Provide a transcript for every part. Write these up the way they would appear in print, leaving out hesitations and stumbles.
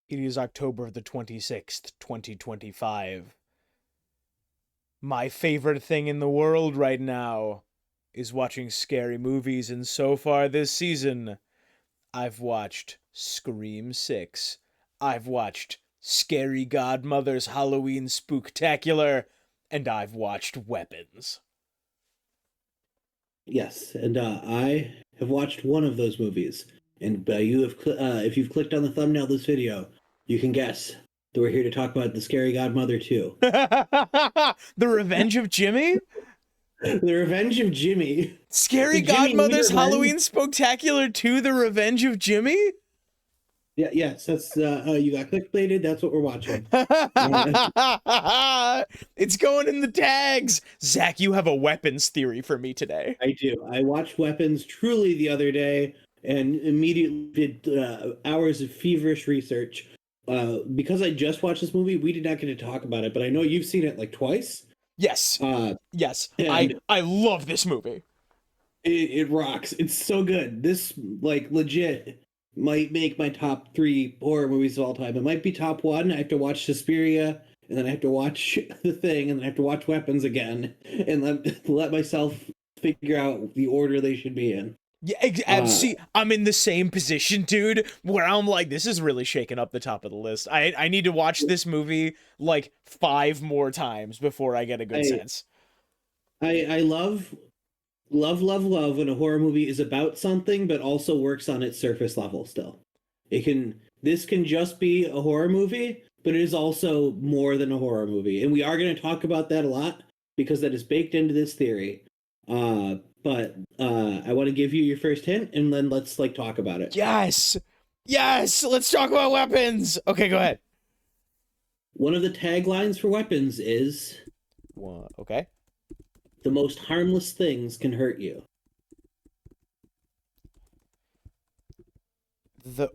It is October the 26th, 2025. My favorite thing in the world right now is watching scary movies, and so far this season, I've watched Scream 6. I've watched Scary Godmother's Halloween Spooktacular, and I've watched Weapons. Yes, and I have watched one of those movies. And if you've clicked on the thumbnail of this video, you can guess that we're here to talk about The Scary Godmother 2. The Revenge of Jimmy? The Revenge of Jimmy. Scary Did Jimmy need Godmother's revenge? Halloween Spooktacular 2, The Revenge of Jimmy? Yeah, yes, that's you got clickbaited. That's what we're watching. It's going in the tags. Zach, you have a weapons theory for me today. I do. I watched Weapons truly the other day and immediately did hours of feverish research. Because I just watched this movie, we did not get to talk about it, but I know you've seen it like twice. Yes. Yes. And I love this movie. it rocks. It's so good. This like legit might make my top 3 horror movies of all time. It might be top 1. I have to watch Suspiria, and then I have to watch The Thing, and then I have to watch Weapons again, and let myself figure out the order they should be in. Yeah, see, I'm in the same position, dude, where I'm like, this is really shaking up the top of the list. I need to watch this movie like 5 more times before I get a good sense. I love when a horror movie is about something but also works on its surface level still. This can just be a horror movie, but it is also more than a horror movie. And we are going to talk about that a lot because that is baked into this theory. But I want to give you your first hint and then let's talk about it. Yes. Yes, let's talk about Weapons. Okay, go ahead. One of the taglines for Weapons is okay. The most harmless things can hurt you.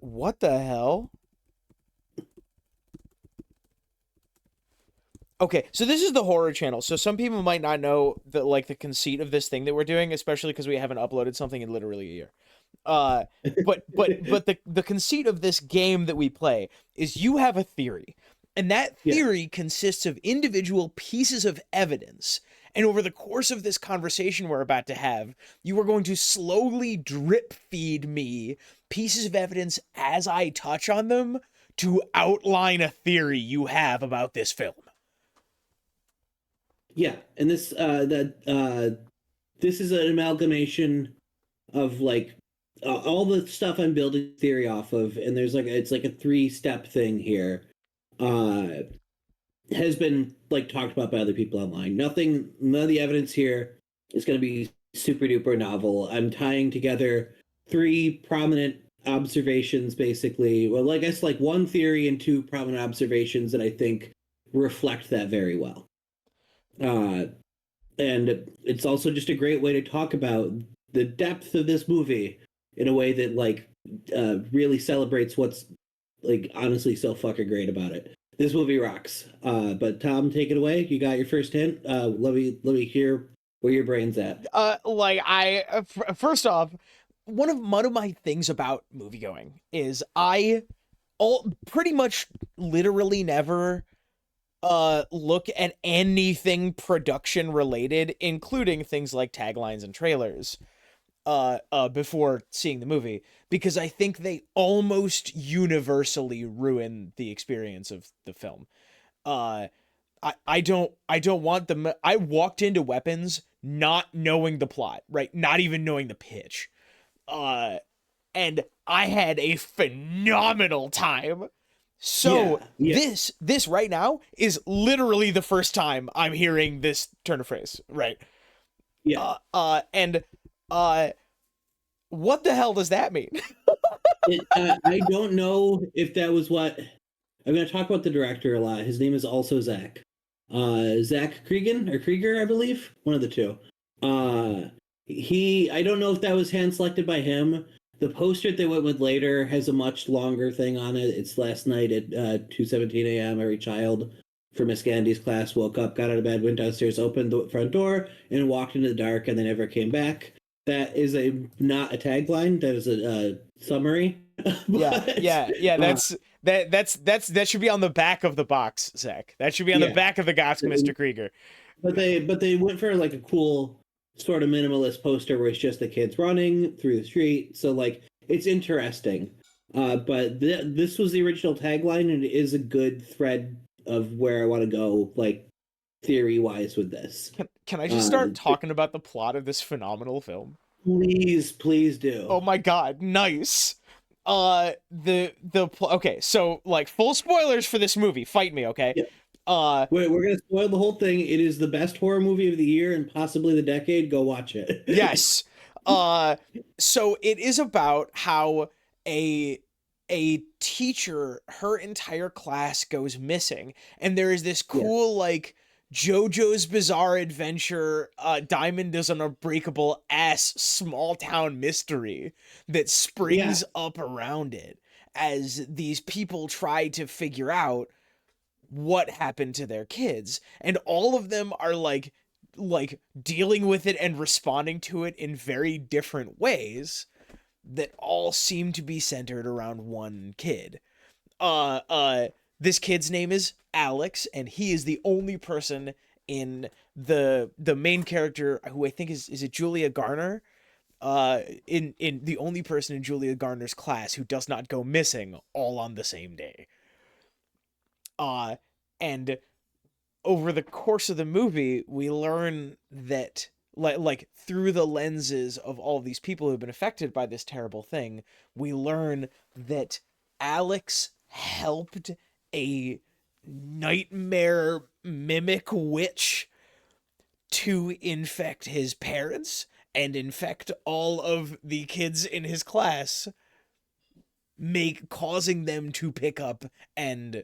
What the hell? Okay, so this is the horror channel. So some people might not know the conceit of this thing that we're doing, especially because we haven't uploaded something in literally a year. But the conceit of this game that we play is you have a theory, and that theory consists of individual pieces of evidence. And over the course of this conversation we're about to have, you are going to slowly drip feed me pieces of evidence as I touch on them to outline a theory you have about this film. Yeah, and this is an amalgamation of all the stuff I'm building theory off of, and it's like a 3-step thing here. Has been talked about by other people online. None of the evidence here is going to be super duper novel. I'm tying together 3 prominent observations, basically. Well, I guess one theory and 2 prominent observations that I think reflect that very well. And it's also just a great way to talk about the depth of this movie in a way that really celebrates what's honestly so fucking great about it. This movie rocks. But Tom, take it away. You got your first hint. Let me hear where your brain's at. First off, one of my things about movie going is pretty much literally never look at anything production related, including things like taglines and trailers, before seeing the movie, because I think they almost universally ruin the experience of the film. I don't want them. I walked into Weapons not knowing the plot, right? Not even knowing the pitch. And I had a phenomenal time. So this right now is literally the first time I'm hearing this turn of phrase, right? Yeah. What the hell does that mean? I don't know if that was what I'm going to talk about the director a lot. His name is also Zach. Zach Krieger, I believe, one of the two. I don't know if that was hand selected by him. The poster they went with later has a much longer thing on it. It's last night at 2:17 a.m. Every child from Miss Gandy's class woke up, got out of bed, went downstairs, opened the front door, and walked into the dark, and they never came back. That is not a tagline. That is a summary. Yeah. That should be on the back of the box, Zach. That should be on the Yeah. back of the box, Mr. Krieger. But they went for like a cool sort of minimalist poster where it's just the kids running through the street. So like it's interesting. But this was the original tagline, and it is a good thread of where I want to go, like theory wise with this. Can I just start talking about the plot of this phenomenal film? Please do. Oh my god, nice. Okay, so like full spoilers for this movie. Fight me, okay? Yeah. We're gonna spoil the whole thing. It is the best horror movie of the year and possibly the decade. Go watch it. Yes. So it is about how a teacher, her entire class goes missing, and there is this cool like JoJo's Bizarre Adventure, Diamond is an Unbreakable ass small town mystery that springs up around it as these people try to figure out what happened to their kids, and all of them are like dealing with it and responding to it in very different ways that all seem to be centered around one kid. This kid's name is Alex, and he is the only person in the main character, who I think is it Julia Garner? In the only person in Julia Garner's class who does not go missing all on the same day. And over the course of the movie, we learn that like through the lenses of all of these people who've been affected by this terrible thing, we learn that Alex helped a nightmare mimic witch to infect his parents and infect all of the kids in his class, causing them to pick up and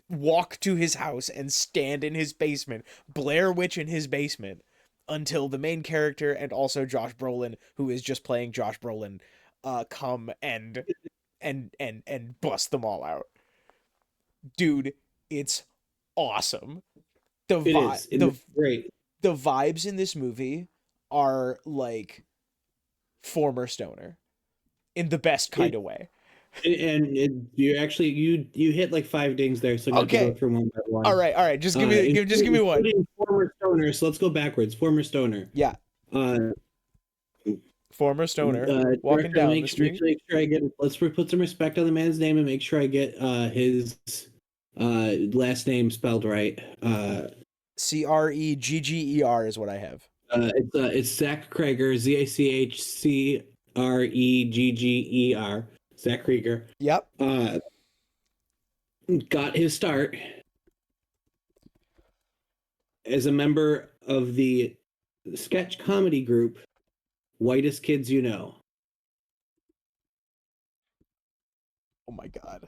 walk to his house and stand in his basement, Blair Witch in his basement, until the main character and also Josh Brolin, who is just playing Josh Brolin, come and bust them all out. Dude, it's awesome. Great. The vibes in this movie are like former stoner in the best kind of way. And you actually you hit like 5 dings there, so I'm gonna go through one by one. All right. Just give me one. Former stoner. So let's go backwards. Former stoner. Yeah. Former stoner walking down the street. Make sure I get. Let's put some respect on the man's name and make sure I get his last name spelled right. Cregger is what I have. It's Zach Kreger. Zachcregger. Zach Krieger. Yep. Got his start as a member of the sketch comedy group Whitest Kids You Know. Oh my god.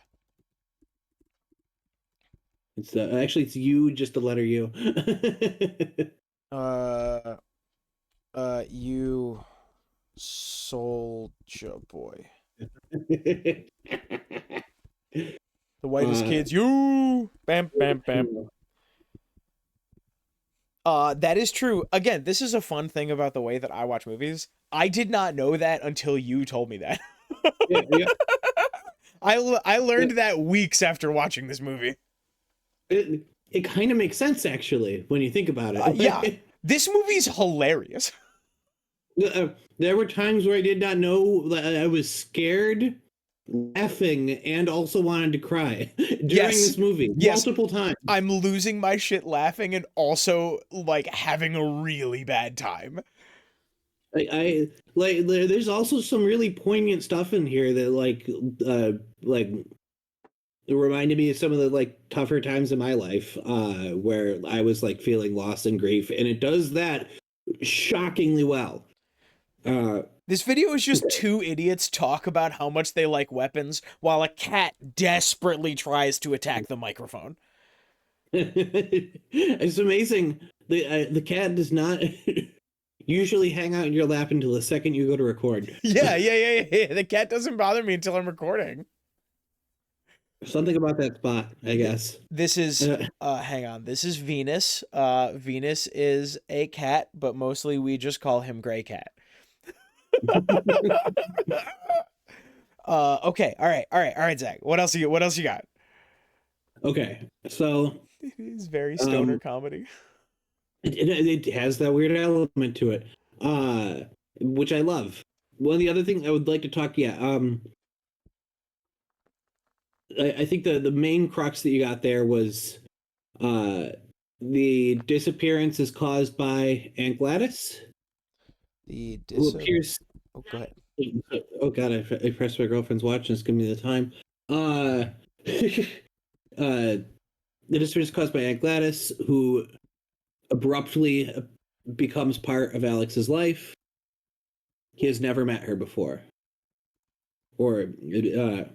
It's actually it's you, just the letter U. You Soldier Boy. The Whitest Kids, you bam. That is true. Again, this is a fun thing about the way that I watch movies. I did not know that until you told me that. Yeah. I learned that weeks after watching this movie. It kind of makes sense, actually, when you think about it. Yeah, this movie's hilarious. There were times where I did not know that I was scared, laughing, and also wanted to cry during this movie multiple times. I'm losing my shit laughing and also like having a really bad time. I there's also some really poignant stuff in here that like it reminded me of some of the like tougher times in my life where I was like feeling loss and grief, and it does that shockingly well. This video is just two idiots talk about how much they like weapons while a cat desperately tries to attack the microphone. It's amazing. The cat does not usually hang out in your lap until the second you go to record. Yeah. The cat doesn't bother me until I'm recording. Something about that spot, I guess. This is hang on. This is Venus. Venus is a cat, but mostly we just call him Gray Cat. Okay. All right, Zach. What else you got? Okay, so It is very stoner um, comedy. it has that weird element to it, uh, which I love. One of the other things I would like to talk, yeah, I think the main crux that you got there was uh, the disappearance is caused by Aunt Gladys, The who dis. appears. Oh, go ahead. Oh God, I pressed my girlfriend's watch and it's giving me the time. Uh, the disappearance is caused by Aunt Gladys, who abruptly becomes part of Alex's life. He has never met her before, or it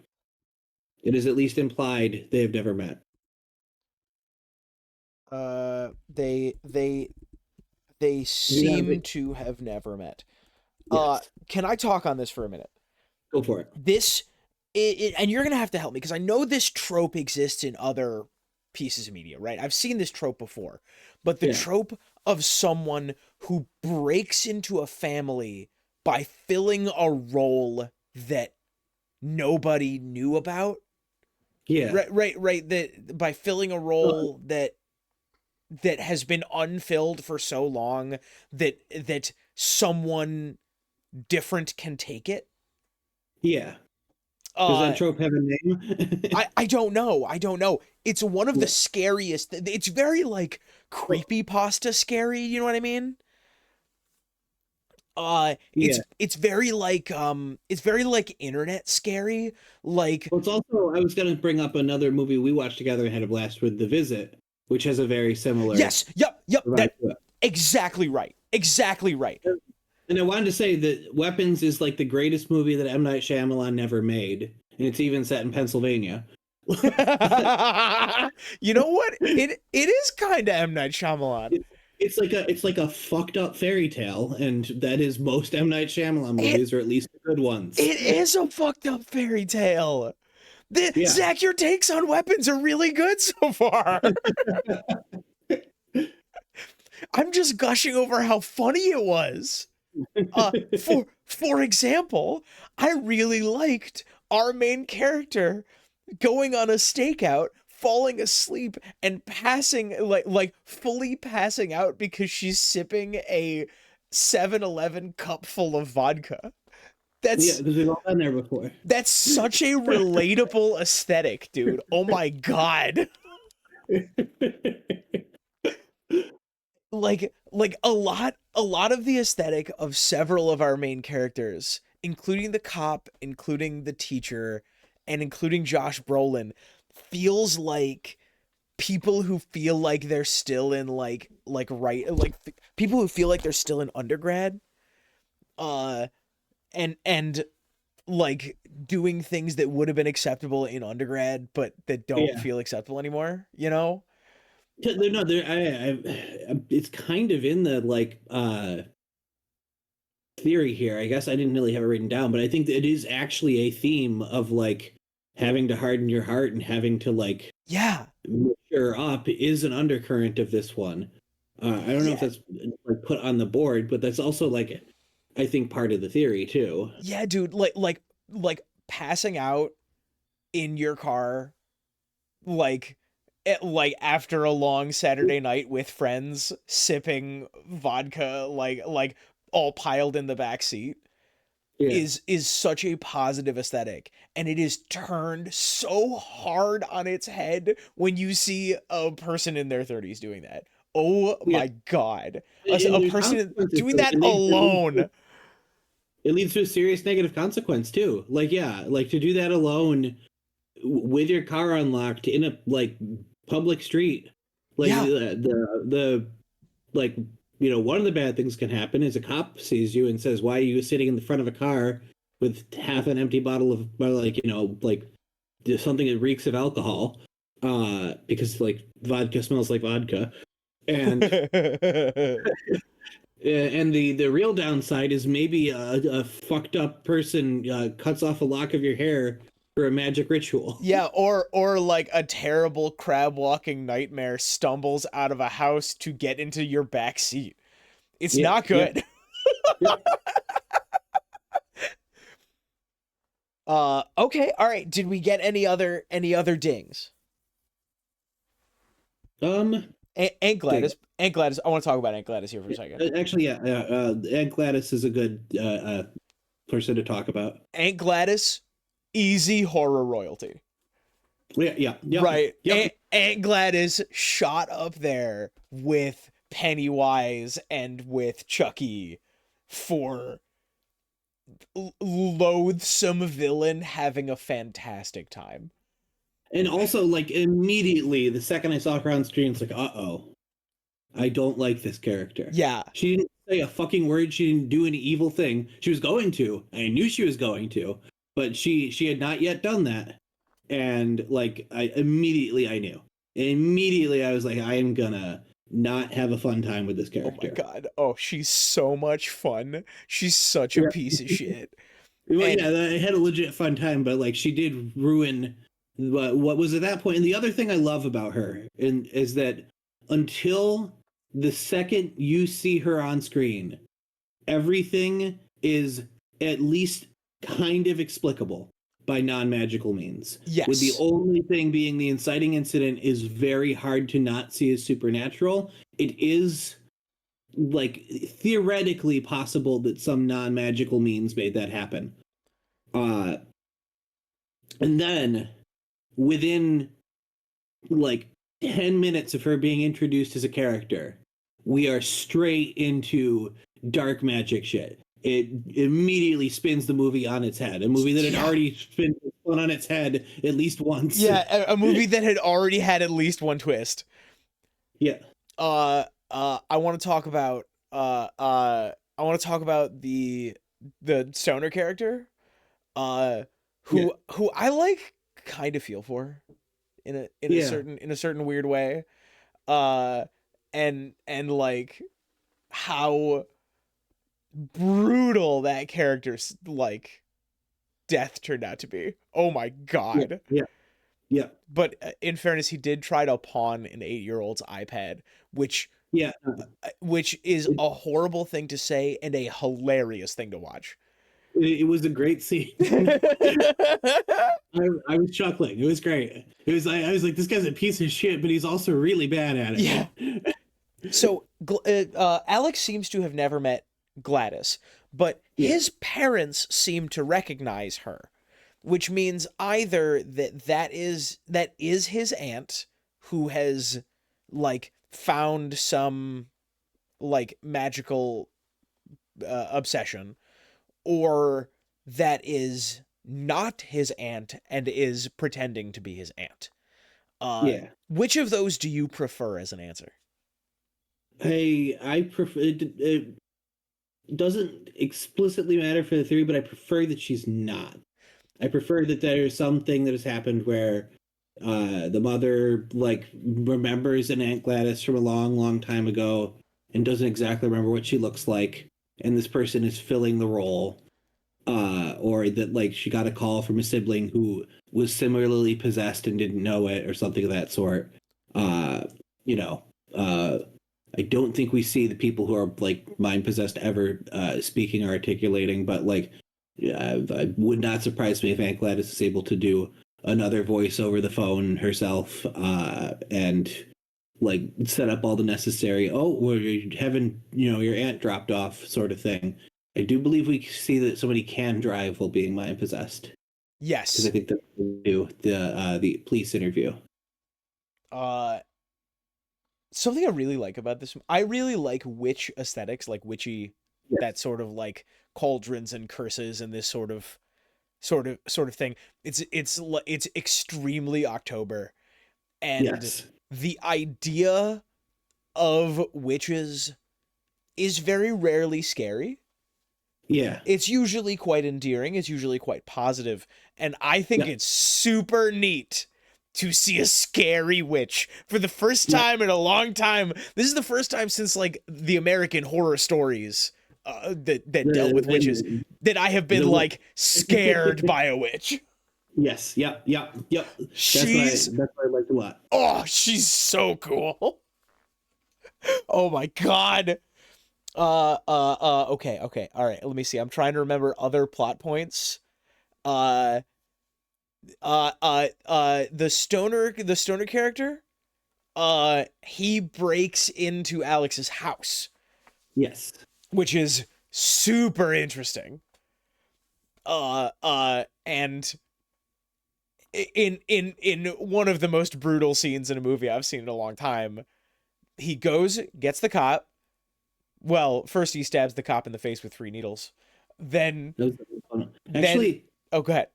is at least implied they have never met. They You have seem it. to have never met. Yes, Can I talk on this for a minute? go for it. This, and you're gonna have to help me because I know this trope exists in other pieces of media, right? I've seen this trope before, but the Yeah, trope of someone who breaks into a family by filling a role that nobody knew about, yeah. right. That by filling a Uh, role that has been unfilled for so long that someone different can take it. yeah. Does that Uh, trope have a name? I don't know. I don't know. It's one of the Yeah. scariest. It's very like Well, creepy pasta scary. You know what I mean? yeah. It's very like internet scary. Like Well, it's also I was going to bring up another movie we watched together and had a blast with, The Visit, which has a very similar yes, yep. vibe That to it. exactly right. Exactly right. And I wanted to say that Weapons is like the greatest movie that M. Night Shyamalan never made, and it's even set in Pennsylvania. You know what? It is kind of M Night Shyamalan. It's like a fucked up fairy tale, and that is most M. Night Shyamalan It movies, or at least the good ones. it is a fucked up fairy tale. Yeah. Zach, your takes on weapons are really good so far. I'm just gushing over how funny it was. For example, I really liked our main character going on a stakeout, falling asleep, and passing like fully passing out because she's sipping a 7-Eleven cup full of vodka. Yeah, That's because we've all been there before. that's such a relatable aesthetic, dude. Oh my god. Like a lot of the aesthetic of several of our main characters, including the cop, including the teacher, and including Josh Brolin, feels like people who feel like they're still in people who feel like they're still in undergrad, uh and like doing things that would have been acceptable in undergrad but that don't Yeah. feel acceptable anymore, you know? No, it's kind of in the like theory here. I guess I didn't really have it written down, but I think that it is actually a theme of like having to harden your heart and having to like Yeah. mature up is an undercurrent of this one. I don't know if Yeah. that's like put on the board, but that's also like I think part of the theory too. Yeah, dude, like passing out in your car like after a long Saturday night with friends sipping vodka like all piled in the back seat Yeah, is such a positive aesthetic, and it is turned so hard on its head when you see a person in their 30s doing that. Oh yeah, my god. and A there's person consequences doing to it. that alone. It leads to a serious negative consequence too. Like yeah, like to do that alone with your car unlocked in a like public street, like Yeah. the like one of the bad things can happen is a cop sees you and says, "Why are you sitting in the front of a car with half an empty bottle of like like something that reeks of alcohol?" Because like vodka smells like vodka, and and the real downside is maybe a fucked up person cuts off a lock of your hair for a magic ritual. Yeah, or like a terrible crab walking nightmare stumbles out of a house to get into your back seat. It's Yeah, not yep, good. yep. Okay, all right. Did we get any other dings? Um, Aunt Dig. Gladys. Aunt Gladys. I want to talk about Aunt Gladys here for a second. Actually, yeah. Aunt Gladys is a good person to talk about. Aunt Gladys, easy horror royalty. Yeah, yeah, yep, Right. yep. Aunt Gladys shot up there with Pennywise and with Chucky for loathsome villain having a fantastic time. And also, like immediately, the second I saw her on screen, it's like, uh-oh, I don't like this character. Yeah. She didn't say a fucking word. She didn't do any evil thing. She was going to. I knew she was going to, but she had not yet done that. And like, I knew. Immediately, I was like, I am gonna not have a fun time with this Oh my character. god. Oh, she's so much fun. She's such a Yeah. piece of shit. Well, And yeah, I had a legit fun time, but like, she did ruin what was at that point. And the other thing I love about her is that until the second you see her on screen, everything is at least kind of explicable by non-magical means. With the yes. only thing being the inciting incident is very hard to not see as supernatural. It is like theoretically possible that some non-magical means made that happen. Uh and then within like 10 minutes of her being introduced as a character, we are straight into dark magic shit. It immediately spins the movie on its head. A movie that had Yeah. already spun on its head at least once. Yeah, a movie that had already had at least one twist. Yeah. I want to talk about I want to talk about the stoner character uh Yeah. who I like kind of feel for Yeah. in a certain weird way. Uh and like how brutal that character's like death turned out to be. Oh my Yeah. god. Yeah. Yeah. But in fairness, he did try to pawn an 8-year-old's iPad, which Yeah. which is It, a horrible thing to say and a hilarious thing to watch. it was a great scene. I was chuckling. It was great. It was I was like, this guy's a piece of shit, but he's also really bad at it. Yeah. So Alex seems to have never met Gladys, but Yeah. his parents seem to recognize her, which means either that is his aunt who has like found some like magical obsession, or that is not his aunt and is pretending to be his aunt. Yeah. Which of those do you prefer as an answer? I prefer it doesn't explicitly matter for the theory, but I prefer that she's not. I prefer that there's something that has happened where the mother like remembers an Aunt Gladys from a long, long time ago and doesn't exactly remember what she looks like, and this person is filling the role. Or that like she got a call from a sibling who was similarly possessed and didn't know it, or something of that sort. Uh, you know, uh, I don't think we see the people who are like mind possessed ever speaking or articulating, but like, yeah, I would not surprise me if Aunt Gladys is able to do another voice over the phone herself, and like set up all the necessary. Oh, we're having your aunt dropped off, sort of thing. I do believe we see that somebody can drive while being mind possessed, because I Yes. think that they do the police interview. Uh, Something I really like about this, I really like witch aesthetics, like witchy, that Yes. sort of like cauldrons and curses and this sort of thing. It's extremely October, and Yes. the idea of witches is very rarely scary. Yeah. It's usually quite endearing, it's usually quite positive, and I think Yeah. it's super neat to see a scary witch for the first Yeah. time in a long time. This is the first time since like the American horror stories that dealt with witches And that I have been the like scared by a witch. yes. Yep. Yep. Yep. She's That's what I liked a lot. oh, she's so cool. Oh my god. Okay. All right. Let me see. I'm trying to remember other plot points. uh the stoner character, he breaks into Alex's house, Yes. which is super interesting. And in one of the most brutal scenes in a movie I've seen in a long time, he goes, gets the cop. Well, first he stabs the cop in the face with 3 needles. Then That was fun. then Actually, oh, go ahead.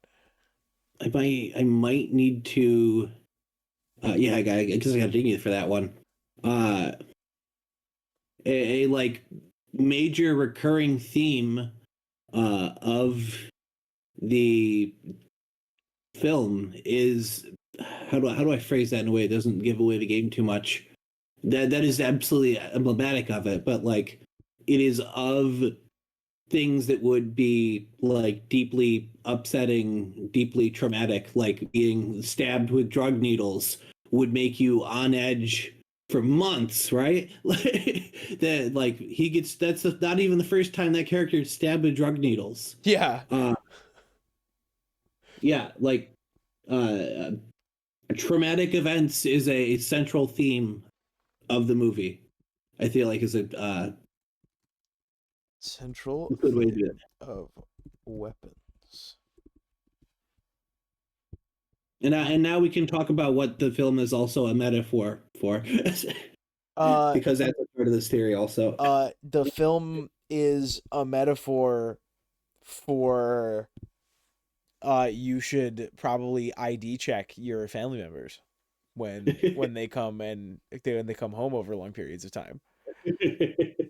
I might need to. Yeah, I guess I got to ding you for that one. Uh, a like major recurring theme of the film is how do I phrase that in a way that doesn't give away the game too much? That is absolutely emblematic of it, but like it is of things that would be like deeply upsetting, deeply traumatic, like being stabbed with drug needles would make you on edge for months, right? That like he gets that's not even the first time that character is stabbed with drug needles. Yeah. Uh yeah, like uh traumatic events is a central theme of the movie. I feel like is a Central good way to do theme it. of weapons. And now we can talk about what the film is also a metaphor for, Uh because that's a part of this theory also. the film is a metaphor for you should probably ID check your family members when they come and when they come home over long periods of time.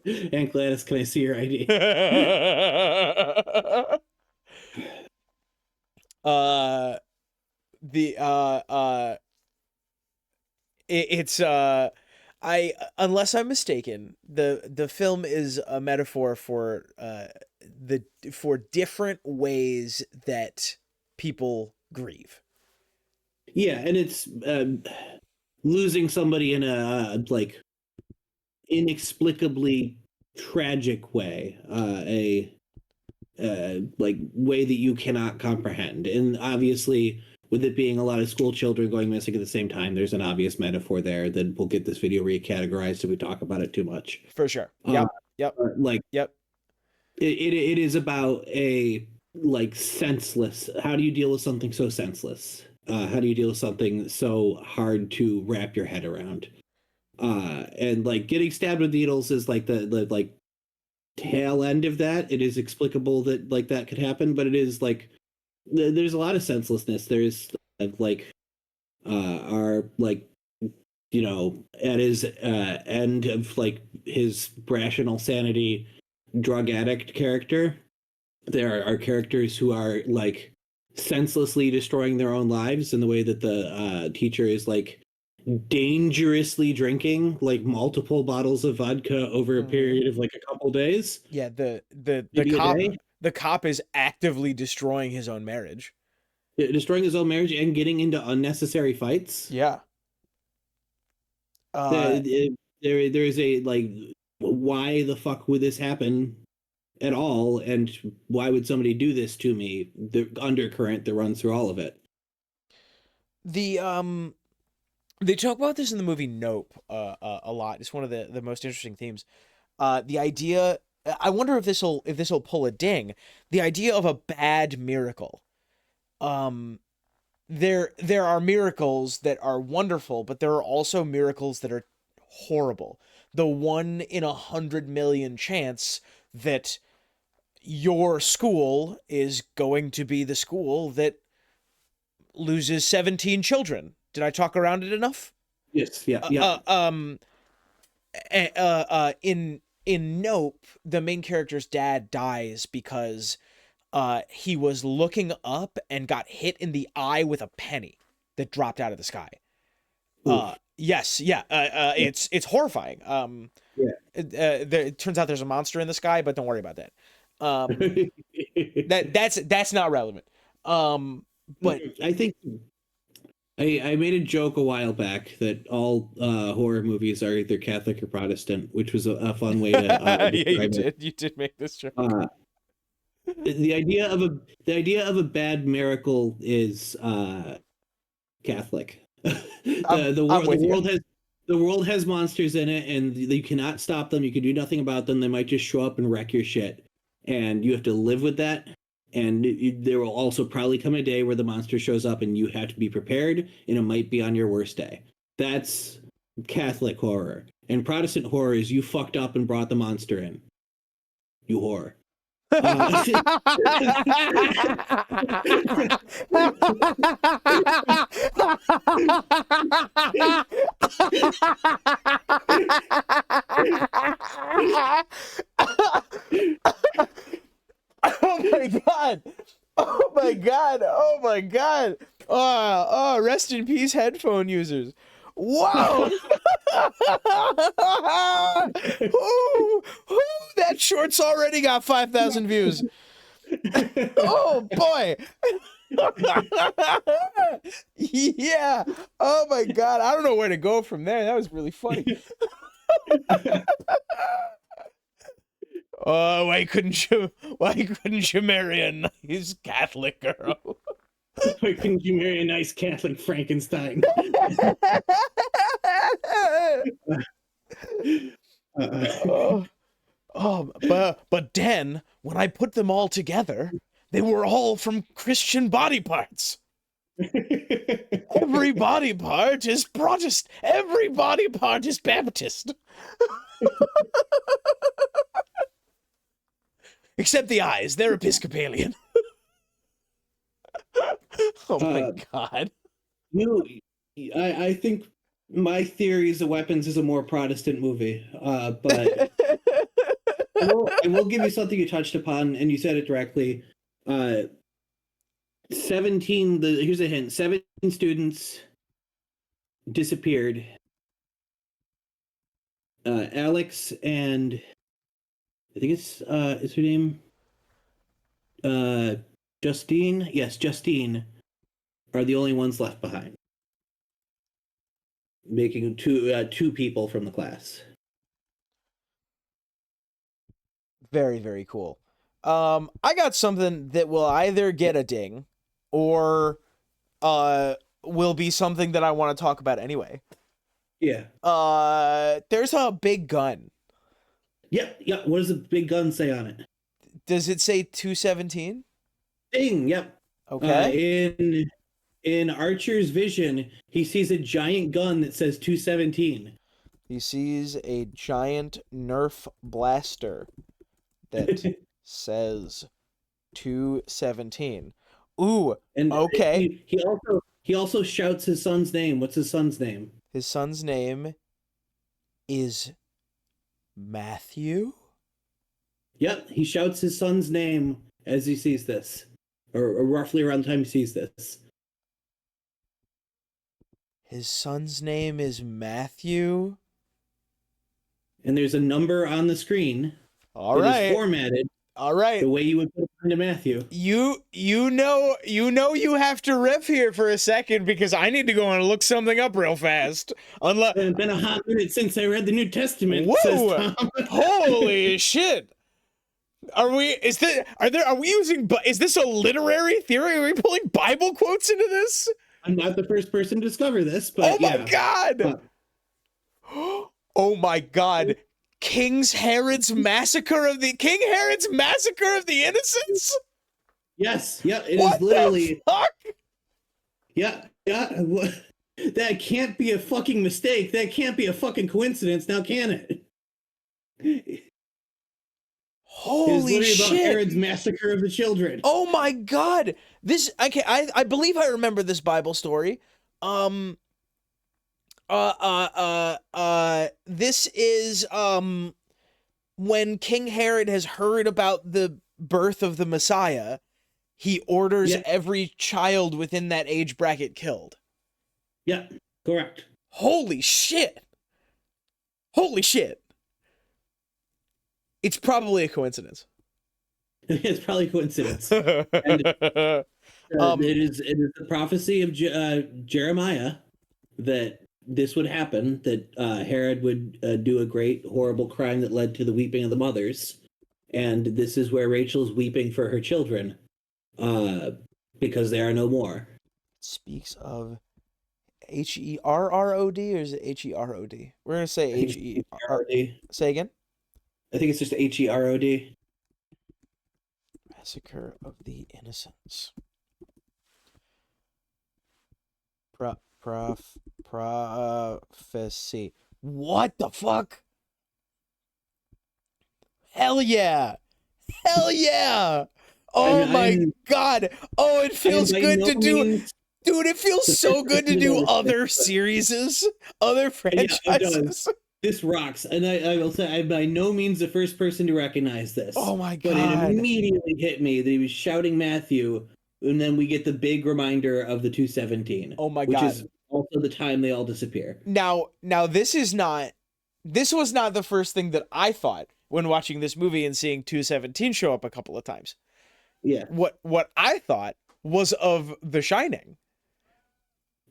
And Gladys, can I see your ID? uh the it's I unless I'm mistaken, the film is a metaphor the for different ways that people grieve. Yeah, and it's losing somebody in a like inexplicably tragic way, a like way that you cannot comprehend. And obviously, with it being a lot of school children going missing at the same time, there's an obvious metaphor there that we'll get this video recategorized if we talk about it too much. For sure. Uh, Yep. Yep. like Yep. it is about a like senseless. How do you deal with something so senseless? How do you deal with something so hard to wrap your head around? And like getting stabbed with needles is like the like tail end of that. It is explicable that like that could happen, but it is like there's a lot of senselessness. There's like our like at his end of like his rational sanity drug addict character, there are characters who are like senselessly destroying their own lives in the way that the teacher is like dangerously drinking like multiple bottles of vodka over a Mhm. period of like a couple days, Yeah, the maybe a cop day, the cop is actively destroying his own marriage. destroying his own marriage and getting into unnecessary fights. Yeah. Uh There is a like, why the fuck would this happen at all, and why would somebody do this to me? The undercurrent that runs through all of it. the they talk about this in the movie Nope a lot. It's one of the most interesting themes. The idea, I wonder if this'll pull a ding. The idea of a bad miracle. Um there are miracles that are wonderful, but there are also miracles that are horrible. The 1 in 100 million chance that your school is going to be the school that loses 17 children. Did I talk around it enough? Yes, yeah, Uh, yeah. uh, um, in Nope, the main character's dad dies because he was looking up and got hit in the eye with a penny that dropped out of the sky. Oof. Yes, yeah, it's horrifying. Yeah. It turns out there's a monster in the sky, but don't worry about that. Um, that's not relevant. But I think I made a joke a while back that all horror movies are either Catholic or Protestant, which was a fun way to yeah, describe it. you did make this joke. Uh, The idea of a bad miracle is Catholic. I'm with you. The world has monsters in it, and you cannot stop them. You can do nothing about them. They might just show up and wreck your shit, and you have to live with that. And there will also probably come a day where the monster shows up, and you have to be prepared, and it might be on your worst day. That's Catholic horror. And Protestant horror is you fucked up and brought the monster in. You whore. Uh, Oh my god. Oh my god. Oh my god. Oh, rest in peace, headphone users. Whoa. Ooh, ooh, that short's already got 5,000 views. Oh boy. Yeah. Oh my god. I don't know where to go from there. That was really funny. Oh, why couldn't you marry a nice Catholic girl? Why couldn't you marry a nice Catholic Frankenstein? Oh, but then when I put them all together, they were all from Christian body parts. Every body part is Protestant. Every body part is Baptist. Except the eyes, they're Episcopalian. Oh my god. I think my theory is that Weapons is a more Protestant movie, but I will give you something you touched upon, and you said it directly. 17, here's a hint, 17 students disappeared. Alex and I think is her name? Justine? Yes, Justine are the only ones left behind. Making two people from the class. Very, very cool. I got something that will either get a ding or will be something that I want to talk about anyway. Yeah. There's a big gun. Yep. What does the big gun say on it? Does it say 217? Ding. Yep. Okay. In Archer's vision, he sees a giant gun that says 217. He sees a giant Nerf blaster that says 217. Ooh. And okay. He also shouts his son's name. What's his son's name? His son's name is Matthew? Yep, he shouts his son's name as he sees this. Or roughly around the time he sees this. His son's name is Matthew? And there's a number on the screen. All right. Is formatted. All right. The way you would put it into Matthew. You know you have to riff here for a second because I need to go and look something up real fast. It's been a hot minute since I read the New Testament. Whoa! Holy shit! Is this a literary theory? Are we pulling Bible quotes into this? I'm not the first person to discover this, but oh my god! Oh my god! King Herod's massacre of the innocents? Yes, yeah, it what is literally. The fuck? Yeah. That can't be a fucking mistake. That can't be a fucking coincidence. Now, can it? Holy shit! About Herod's massacre of the children. Oh my god! I believe I remember this Bible story. This is when King Herod has heard about the birth of the Messiah, he orders every child within that age bracket killed. Yeah, correct. Holy shit! Holy shit! It's probably a coincidence. It's probably a coincidence. And, it is the prophecy of Jeremiah that this would happen, that Herod would do a great, horrible crime that led to the weeping of the mothers. and this is where Rachel's weeping for her children, uh, because they are no more. Speaks of Herrod, or is it Herod? We're gonna say I think it's Her. Herod. Say again. I think it's just Herod. Massacre of the Innocents. Prophecy. What the fuck? Hell yeah! Hell yeah! Oh my god! Oh, it feels good to do. Dude, it feels so good to do other series, other franchises. This rocks, and I will say I'm by no means the first person to recognize this. Oh my god! But it immediately hit me that he was shouting Matthew, and then we get the big reminder of the 217. Oh my god! Which is also the time they all disappear. Now this was not the first thing that I thought when watching this movie and seeing 217 show up a couple of times. Yeah. What I thought was of The Shining.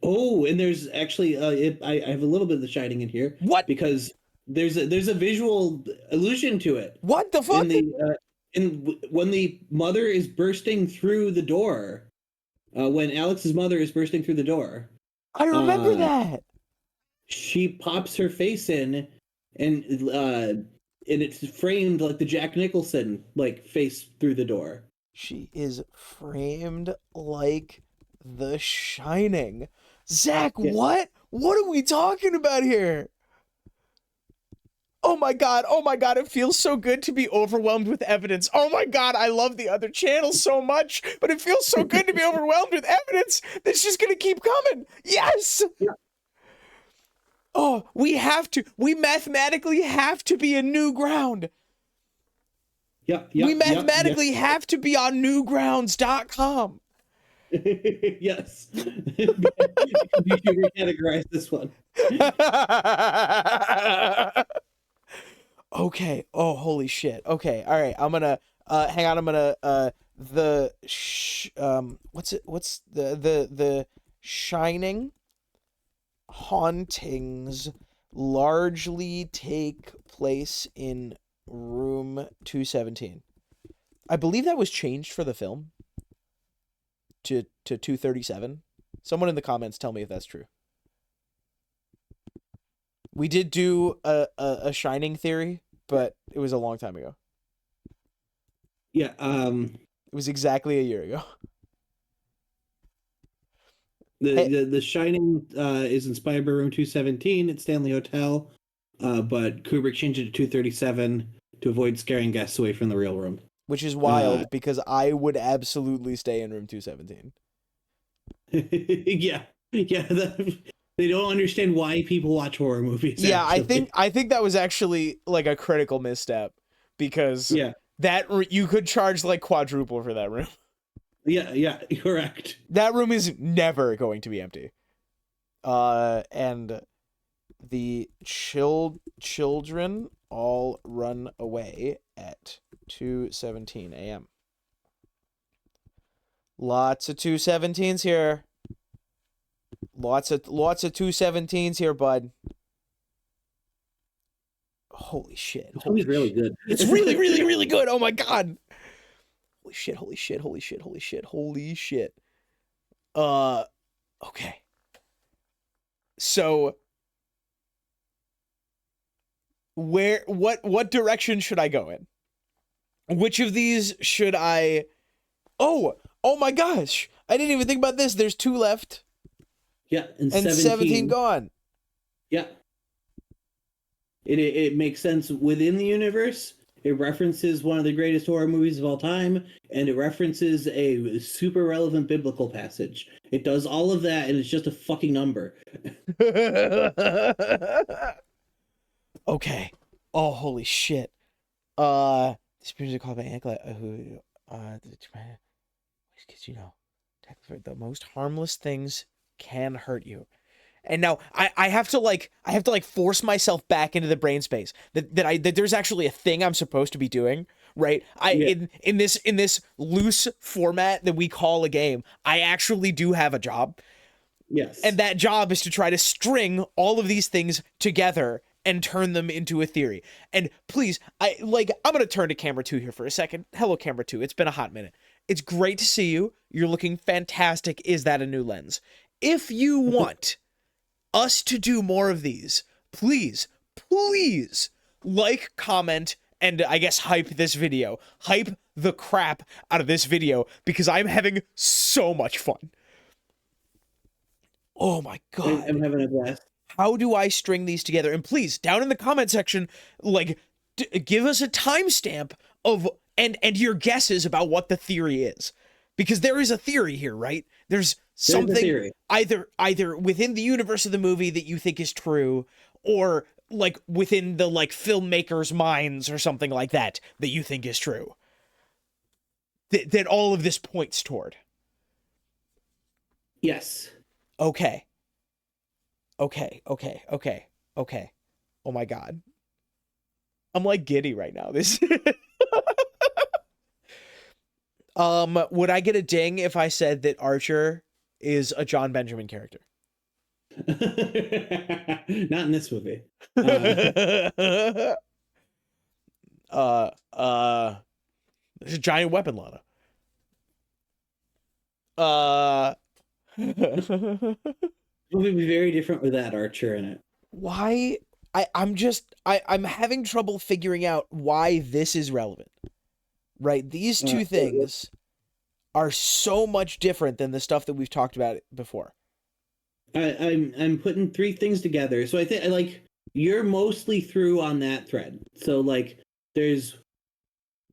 Oh, and there's actually I have a little bit of The Shining in here. What? Because there's a visual allusion to it. What the fuck? When the mother is bursting through the door, when Alex's mother is bursting through the door, I remember that. She pops her face in, and it's framed like the Jack Nicholson face through the door. She is framed like The Shining. Zach, yeah. What? What are we talking about here? Oh my god, it feels so good to be overwhelmed with evidence. Oh my god, I love the other channels so much, but it feels so good to be overwhelmed with evidence that's just gonna keep coming. Yes! Yeah. Oh, we mathematically have to be in new ground. Yeah, we mathematically have to be on newgrounds.com. Yes. You should recategorize this one. Okay. Oh, holy shit. Okay. All right. I'm gonna hang on. I'm gonna what's the Shining hauntings largely take place in room 217. I believe that was changed for the film to 237. Someone in the comments tell me if that's true. We did do a Shining theory, but it was a long time ago. Yeah, it was exactly a year ago. The Shining is inspired by room 217 at Stanley Hotel, but Kubrick changed it to 237 to avoid scaring guests away from the real room. Which is wild because I would absolutely stay in room 217. Yeah. They don't understand why people watch horror movies. Yeah, actually. I think that was actually like a critical misstep because that you could charge like quadruple for that room. Yeah, correct. That room is never going to be empty. And the children all run away at 2:17 a.m. Lots of 217s here. Lots of 217s here, bud. Holy shit. Holy really good. It's really, really, really good. Oh my god. Holy shit. Okay. So what direction should I go in? Which of these should I... Oh my gosh. I didn't even think about this. There's 2 left. Yeah, and 17 gone. Yeah. It makes sense within the universe. It references one of the greatest horror movies of all time, and it references a super relevant biblical passage. It does all of that, and it's just a fucking number. Okay. Oh, holy shit. This music called by Anklet, because the most harmless things can hurt you. And now I have to force myself back into the brain space that there's actually a thing I'm supposed to be doing, right? In this loose format that we call a game, I actually do have a job. Yes. And that job is to try to string all of these things together and turn them into a theory. And please, I'm going to turn to camera 2 here for a second. Hello, camera 2. It's been a hot minute. It's great to see you. You're looking fantastic. Is that a new lens? If you want us to do more of these, please like, comment, and I guess hype this video. Hype the crap out of this video because I'm having so much fun. Oh my god. I'm having a blast. How do I string these together? And please, down in the comment section, like, give us a timestamp of and your guesses about what the theory is. Because there is a theory here, right? There's something either within the universe of the movie that you think is true, or like within the like filmmakers' minds or something like that you think is true. That all of this points toward. Yes. Okay. Oh my god. I'm like giddy right now. This would I get a ding if I said that Archer is a John Benjamin character? Not in this movie. There's a giant weapon, Lana. It would be very different with that Archer in it. Why? I'm having trouble figuring out why this is relevant. Right? These two things are so much different than the stuff that we've talked about before. I'm putting 3 things together. So I think like you're mostly through on that thread. So like there's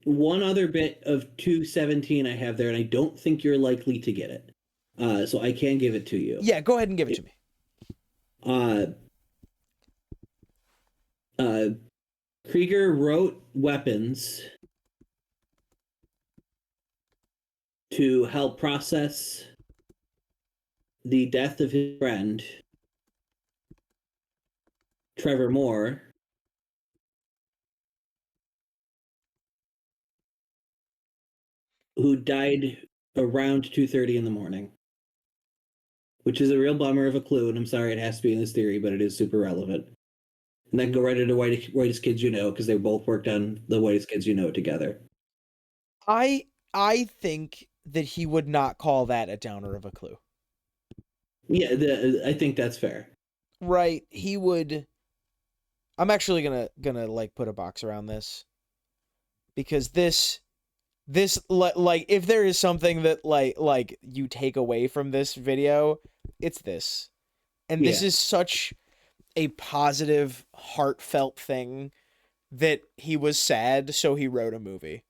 one other bit of 217 I have there, and I don't think you're likely to get it. So I can give it to you. Yeah, go ahead and give it to me. Krieger wrote Weapons to help process the death of his friend, Trevor Moore, who died around 2:30 in the morning, which is a real bummer of a clue, and I'm sorry it has to be in this theory, but it is super relevant. And then go right into Whitest Kids You Know, because they both worked on the Whitest Kids You Know together. I think that he would not call that a downer of a clue. Yeah, I think that's fair. Right, he would. I'm actually gonna like put a box around this, because this like if there is something that like you take away from this video, it's this. And this is such a positive, heartfelt thing that he was sad, so he wrote a movie.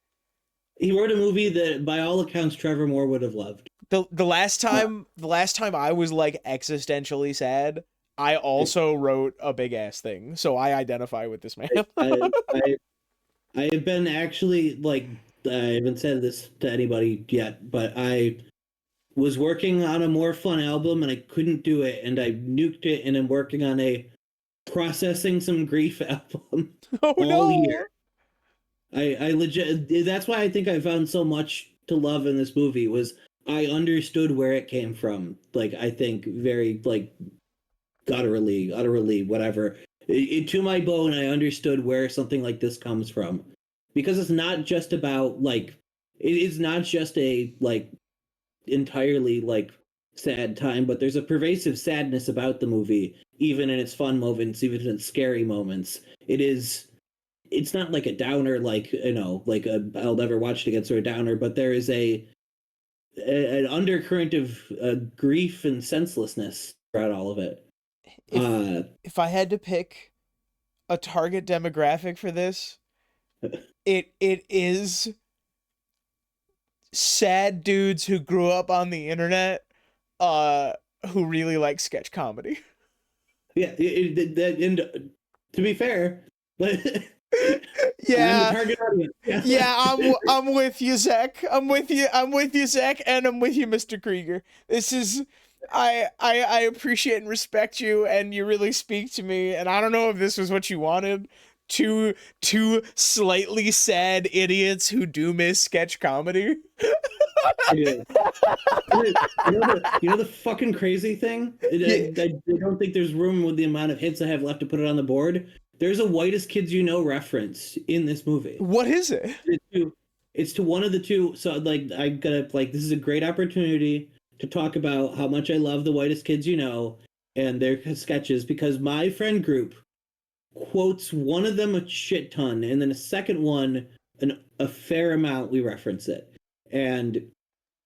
He wrote a movie that, by all accounts, Trevor Moore would have loved. The last time I was like existentially sad, I also wrote a big ass thing, so I identify with this man. I have been actually like, I haven't said this to anybody yet, but I was working on a more fun album and I couldn't do it, and I nuked it, and I'm working on a Processing Some Grief album all year. I legit, that's why I think I found so much to love in this movie, was I understood where it came from. Like, I think very, like, utterly, whatever. To my bone, I understood where something like this comes from. Because it's not just about, like, it is not just a, like, entirely, like, sad time, but there's a pervasive sadness about the movie, even in its fun moments, even in its scary moments. It's not like a downer, like, you know, like I'll never watch it again sort of downer, but there is an undercurrent of grief and senselessness throughout all of it. If I had to pick a target demographic for this, it is sad dudes who grew up on the internet, who really like sketch comedy. Yeah, and to be fair, but yeah, I'm the target audience. Yeah, I'm with you, Zach. I'm with you, Zach, and I'm with you, Mr. Krieger. This is, I appreciate and respect you, and you really speak to me. And I don't know if this was what you wanted. Two slightly sad idiots who do miss sketch comedy. Yeah. You know the fucking crazy thing? I don't think there's room with the amount of hits I have left to put it on the board. There's a Whitest Kids You Know reference in this movie. What is it? It's to one of the two. So like I gotta like this is a great opportunity to talk about how much I love the Whitest Kids You Know and their sketches, because my friend group quotes one of them a shit ton, and then a second one a fair amount we reference it. And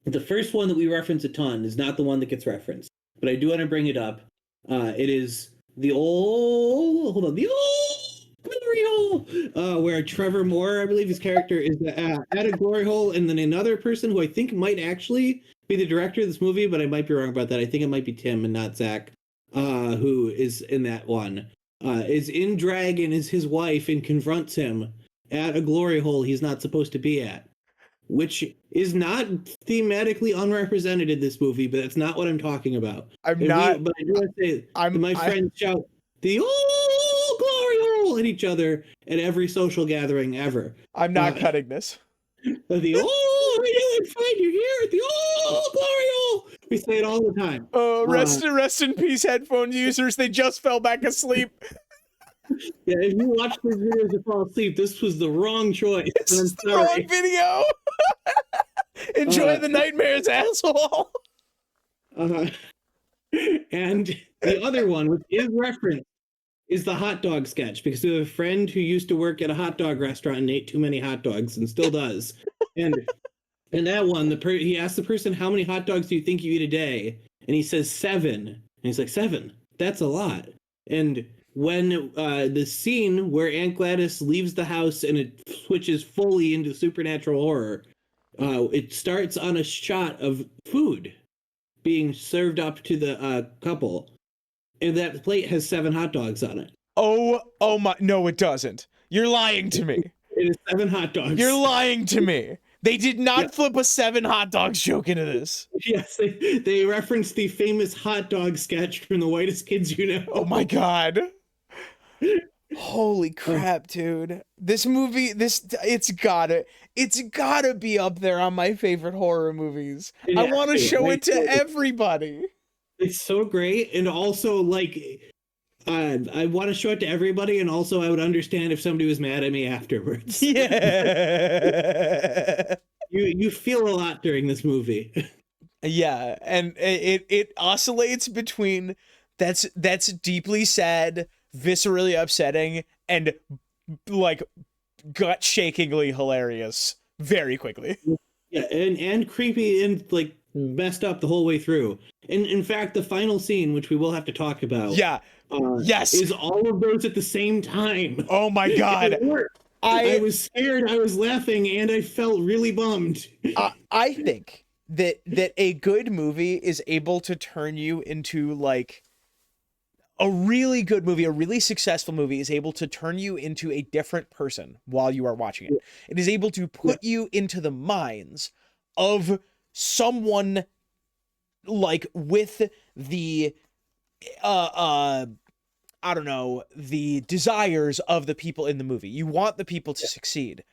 the first one that we reference a ton is not the one that gets referenced, but I do want to bring it up. It is the old glory hole, where Trevor Moore, I believe his character, is at a glory hole, and then another person who I think might actually be the director of this movie, but I might be wrong about that. I think it might be Tim and not Zach, who is in that one. Is in drag and is his wife and confronts him at a glory hole he's not supposed to be at, which is not thematically unrepresented in this movie, but that's not what I'm talking about. But I do want to say, my friends shout the old glory hole at each other at every social gathering ever. I'm not cutting this. The old, I find you here at the old glory hole. We say it all the time. Rest in peace, headphone users. They just fell back asleep. Yeah, if you watch these videos to fall asleep, this was the wrong choice. It's the wrong video. Enjoy the nightmares, asshole. And the other one, which is referenced, is the hot dog sketch, because we have a friend who used to work at a hot dog restaurant and ate too many hot dogs and still does. And in that one, he asked the person, how many hot dogs do you think you eat a day? And he says 7. And he's like, 7? That's a lot. And when the scene where Aunt Gladys leaves the house and it switches fully into supernatural horror, it starts on a shot of food being served up to the couple. And that plate has 7 hot dogs on it. Oh my, no, it doesn't. You're lying to me. It is 7 hot dogs. You're lying to me. They did not flip a 7 hot dogs joke into this. Yes, they referenced the famous hot dog sketch from The Whitest Kids You Know. Oh my God. Holy crap, dude. This movie, it's gotta be up there on my favorite horror movies. I want to show it to everybody. It's so great, and also, like, I want to show it to everybody, and also I would understand if somebody was mad at me afterwards. Yeah. You feel a lot during this movie. Yeah, and it oscillates between that's deeply sad, viscerally upsetting, and like gut-shakingly hilarious very quickly. Yeah, and creepy and like messed up the whole way through. And in fact, the final scene, which we will have to talk about, yes, is all of those at the same time. Oh my God. I was scared, I was laughing, and I felt really bummed. I think that a good movie is able to turn you into like a really good movie, a really successful movie is able to turn you into a different person while you are watching it. It is able to put you into the minds of someone like with the I don't know, the desires of the people in the movie. You want the people to succeed.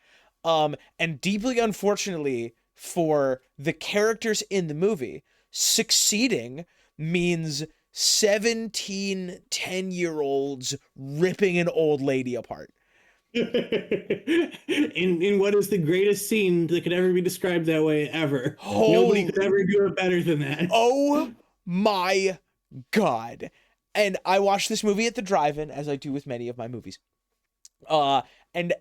And deeply unfortunately for the characters in the movie, succeeding means 17 10-year-olds ripping an old lady apart. in what is the greatest scene that could ever be described that way ever. Nobody could ever do it better than that. Oh my God. And I watched this movie at the drive-in, as I do with many of my movies. And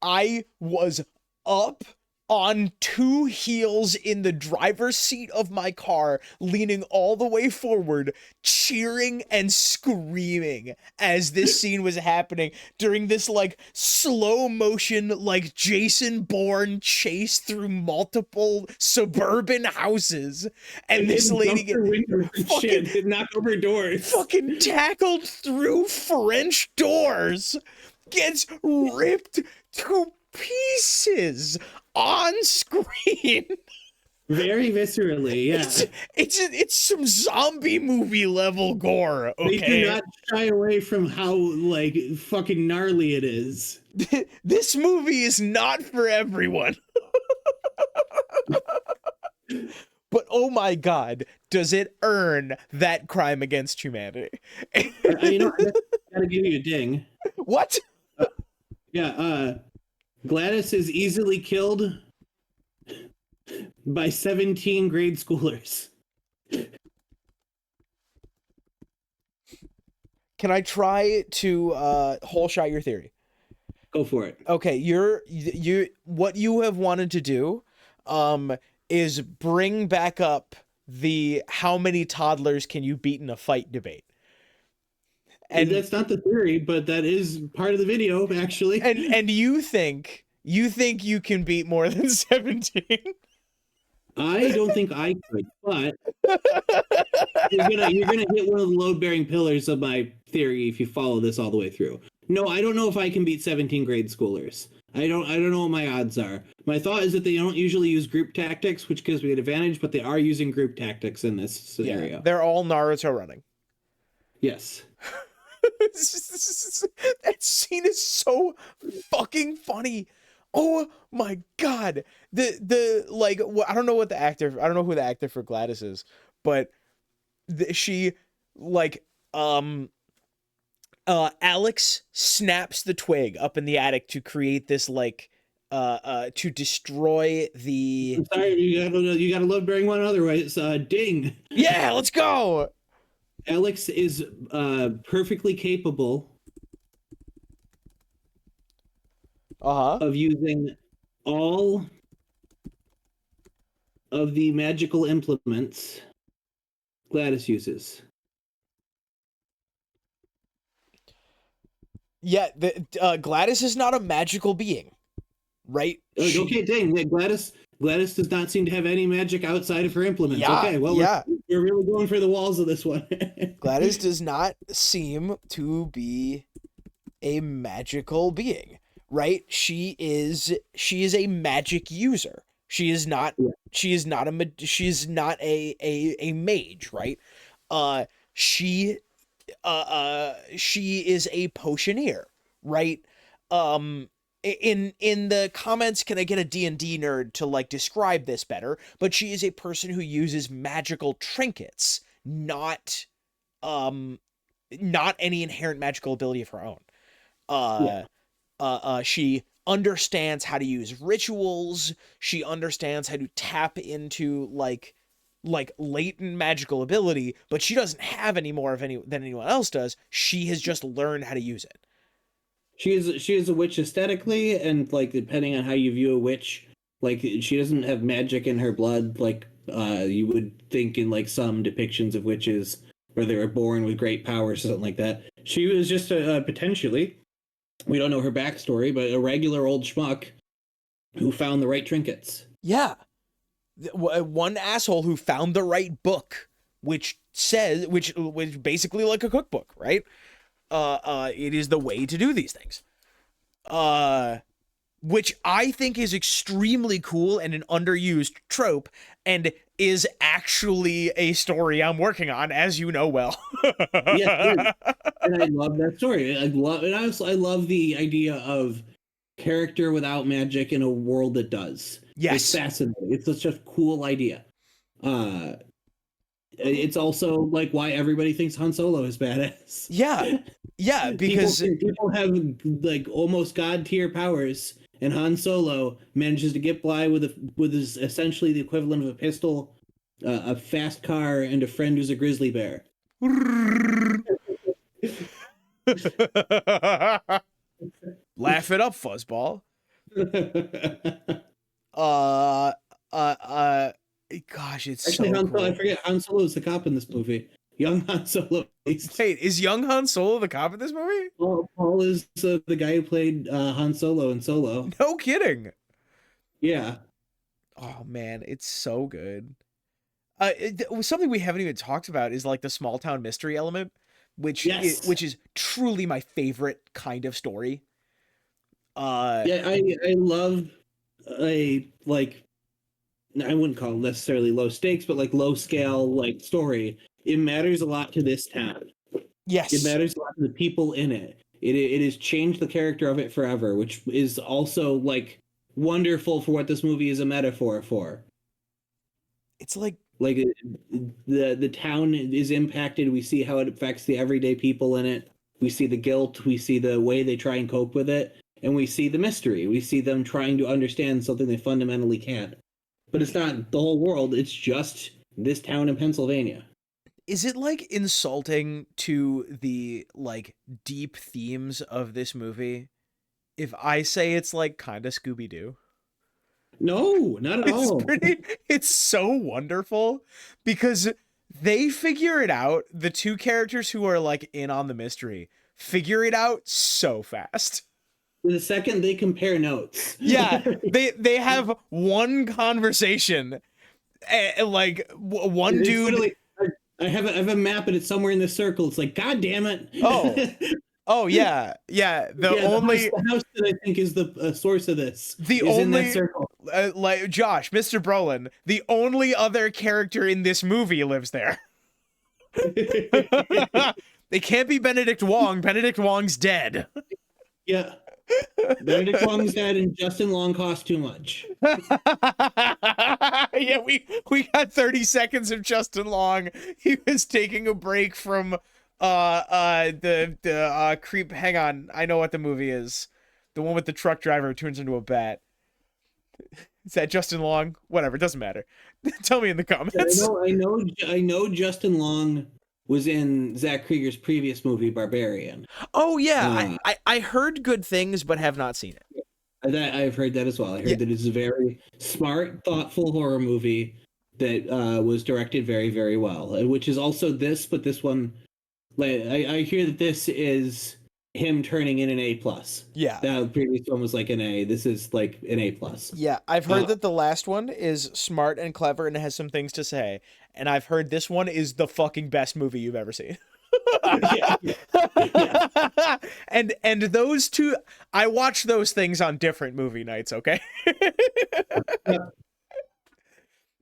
I was up on 2 heels in the driver's seat of my car, leaning all the way forward, cheering and screaming as this scene was happening during this like slow motion, like Jason Bourne chase through multiple suburban houses. And this lady did knock over doors. Fucking tackled through French doors, gets ripped to pieces on screen. Very viscerally, yeah. It's some zombie movie level gore. Okay? They do not shy away from how like fucking gnarly it is. This movie is not for everyone. But oh my God, does it earn that crime against humanity? You know, I gotta give you a ding. What? Yeah, Gladys is easily killed by 17 grade schoolers. Can I try to whole shot your theory? Go for it. Okay, you what you have wanted to do um is bring back up the how many toddlers can you beat in a fight debate. And That's not the theory, but that is part of the video, actually. and you think you can beat more than 17? I don't think I could, but you're gonna hit one of the load bearing pillars of my theory if you follow this all the way through. No, I don't know if I can beat 17 grade schoolers. I don't know what my odds are. My thought is that they don't usually use group tactics, which gives me an advantage, but they are using group tactics in this scenario. Yeah, they're all Naruto running. Yes. That scene is so fucking funny. Oh my god. The like I don't know what the actor, I don't know who the actor for Gladys is, but she like Alex snaps the twig up in the attic to create this like to destroy the I'm sorry, you gotta load bearing one otherwise. Ding. Yeah, let's go. Alex is perfectly capable Uh-huh. of using all of the magical implements Gladys uses. Yeah, the Gladys is not a magical being, right? Okay, dang. Yeah, Gladys does not seem to have any magic outside of her implements. Yeah, Okay, well, yeah. we're really going for the walls of this one. Gladys does not seem to be a magical being, right? She is a magic user. She is not Yeah. she is not a mage, right? Uh she she is a potioneer, right? In the comments, can I get a D&D nerd to like describe this better? But she is a person who uses magical trinkets, not any inherent magical ability of her own. Yeah. She understands how to use rituals. She understands how to tap into like latent magical ability, but she doesn't have any more of any than anyone else does. She has just learned how to use it. She is a witch aesthetically, and like depending on how you view a witch, like she doesn't have magic in her blood, like you would think in like some depictions of witches where they were born with great powers or something like that. She was just potentially, we don't know her backstory, but a regular old schmuck who found the right trinkets. Yeah. One asshole who found the right book, which says which basically like a cookbook, right? It is the way to do these things. Which I think is extremely cool and an underused trope, and is actually a story I'm working on, as you know well. Yes, and I love that story. I love the idea of character without magic in a world that does. Yes. It's fascinating. It's such a cool idea. It's also like why everybody thinks Han Solo is badass. Yeah. Yeah, because people have like almost god tier powers, and Han Solo manages to get by with his essentially the equivalent of a pistol, a fast car, and a friend who's a grizzly bear. Laugh it up, fuzzball. Uh, uh, uh, Gosh, it's Actually, so cool. I forget Han Solo is the cop in this movie. Young Han Solo. Wait, is young Han Solo the cop in this movie? Paul is the guy who played Han Solo in Solo. No kidding. Yeah. Oh man, it's so good. Something we haven't even talked about is like the small town mystery element, which is truly my favorite kind of story. Yeah, I love a like I wouldn't call it necessarily low stakes, but like low scale like story. It matters a lot to this town. Yes, It matters a lot to the people in it. It has changed the character of it forever, which is also like wonderful for what this movie is a metaphor for. It's like the town is impacted. We see how it affects the everyday people in it. we see the guilt, we see the way they try and cope with it, and we see the mystery. We see them trying to understand something they fundamentally can't. But it's not the whole world, it's just this town in Pennsylvania. Is it like insulting to the like deep themes of this movie if I say it's like kind of Scooby-Doo? No, not at It's all. pretty, it's so wonderful because they figure it out. The two characters who are like in on the mystery figure it out so fast. The second they compare notes. Yeah, they have one conversation, like one It's dude. literally, I have a map and it's somewhere in this circle. It's like, God damn it. Oh, oh yeah, yeah. The Yeah, only the house that I think is the source of this the is in that only circle. like Josh, Mr. Brolin, the only other character in this movie lives there. They can't be Benedict Wong. Benedict Wong's dead. Yeah. Benedict Wong's dead and Justin Long cost too much. Yeah, we got 30 seconds of Justin Long. He was taking a break from the creep. Hang on, I know what the movie is. The one with the truck driver who turns into a bat. Is that Justin Long? Whatever, it doesn't matter. Tell me in the comments. I know Justin Long was in Zach Krieger's previous movie, Barbarian. Oh yeah, I heard good things but have not seen it. I've heard that as well. I heard that it's a very smart, thoughtful horror movie that was directed very, very well. Which is also this, but this one, like I hear that this is him turning in an A+. Yeah. The previous one was like an A. This is like an A+. Yeah, I've heard that the last one is smart and clever and has some things to say, and I've heard this one is the fucking best movie you've ever seen. Yeah. And those two, I watch those things on different movie nights, okay?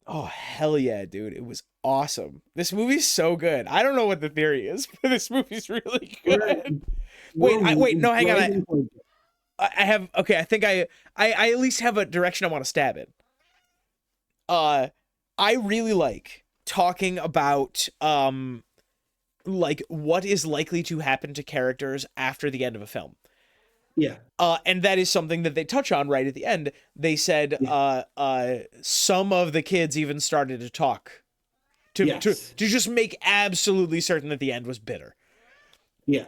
Oh, hell yeah, dude. It was awesome. This movie's so good. I don't know what the theory is, but this movie's really good. Wait, no, hang on. I have, okay, I think I at least have a direction I want to stab in. I really like talking about, like what is likely to happen to characters after the end of a film. Yeah. And that is something that they touch on right at the end. They said, some of the kids even started to talk to just make absolutely certain that the end was bitter. Yeah.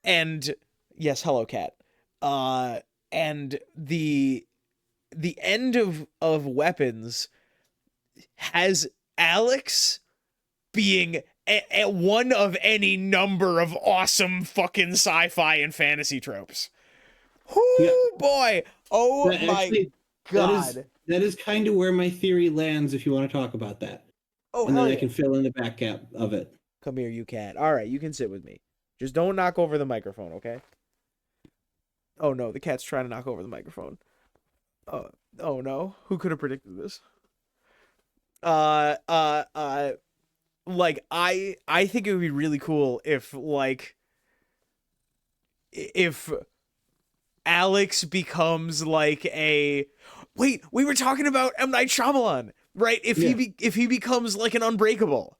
And yes, hello, cat. And the end of Weapons has Alex being one of any number of awesome fucking sci-fi and fantasy tropes. Oh boy! Oh my god! That is kind of where my theory lands. If you want to talk about that, and then I can fill in the back gap of it. Come here, you cat. All right, you can sit with me. Just don't knock over the microphone, okay? Oh no, the cat's trying to knock over the microphone. Oh no, who could have predicted this? Like I think it would be really cool if Alex becomes like a wait, we were talking about M. Night Shyamalan, right? If he becomes like an Unbreakable.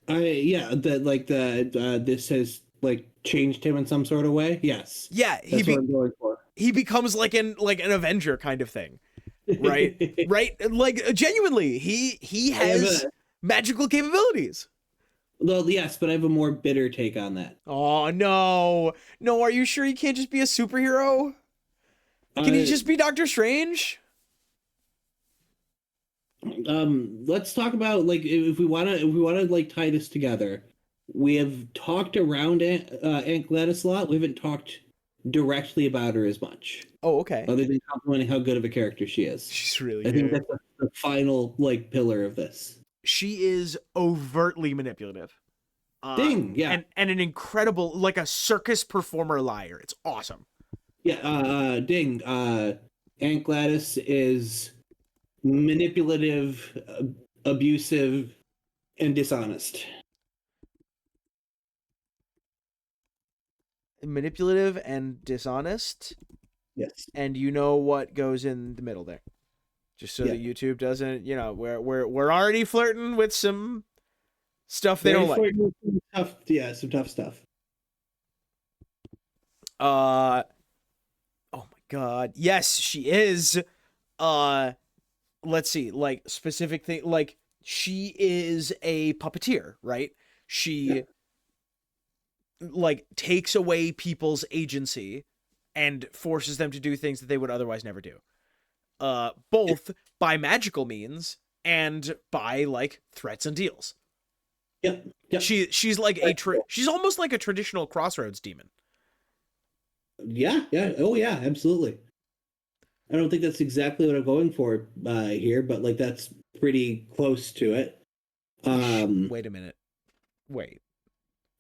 This has like changed him in some sort of way. Yes. Yeah, that's what I'm going for. He becomes like an Avenger kind of thing. Right? Right? Like genuinely, he has magical capabilities. Well, yes, but I have a more bitter take on that. Oh no. No, are you sure he can't just be a superhero? Can he just be Doctor Strange? Let's talk about like if we wanna like tie this together. We have talked around Aunt Gladys a lot. We haven't talked directly about her as much. Oh, okay. Other than complimenting how good of a character she is. She's really good. I think that's the final like pillar of this. She is overtly manipulative. Ding, yeah. And an incredible, like a circus performer liar. It's awesome. Yeah, ding. Aunt Gladys is manipulative, abusive, and dishonest. Manipulative and dishonest. Yes. And you know what goes in the middle there. Just so that YouTube doesn't, we're already flirting with some Stuff they Ready don't for like. it? Some tough, yeah, some tough stuff. Uh oh my god. Yes, she is. Uh let's see, like specific thing, like she is a puppeteer, right? Yeah. She like takes away people's agency and forces them to do things that they would otherwise never do. Both by magical means and by like threats and deals. Yep. Yep. She's like she's almost like a traditional Crossroads demon. Yeah. Yeah. Oh, yeah. Absolutely. I don't think that's exactly what I'm going for here, but like that's pretty close to it. Wait a minute. Wait.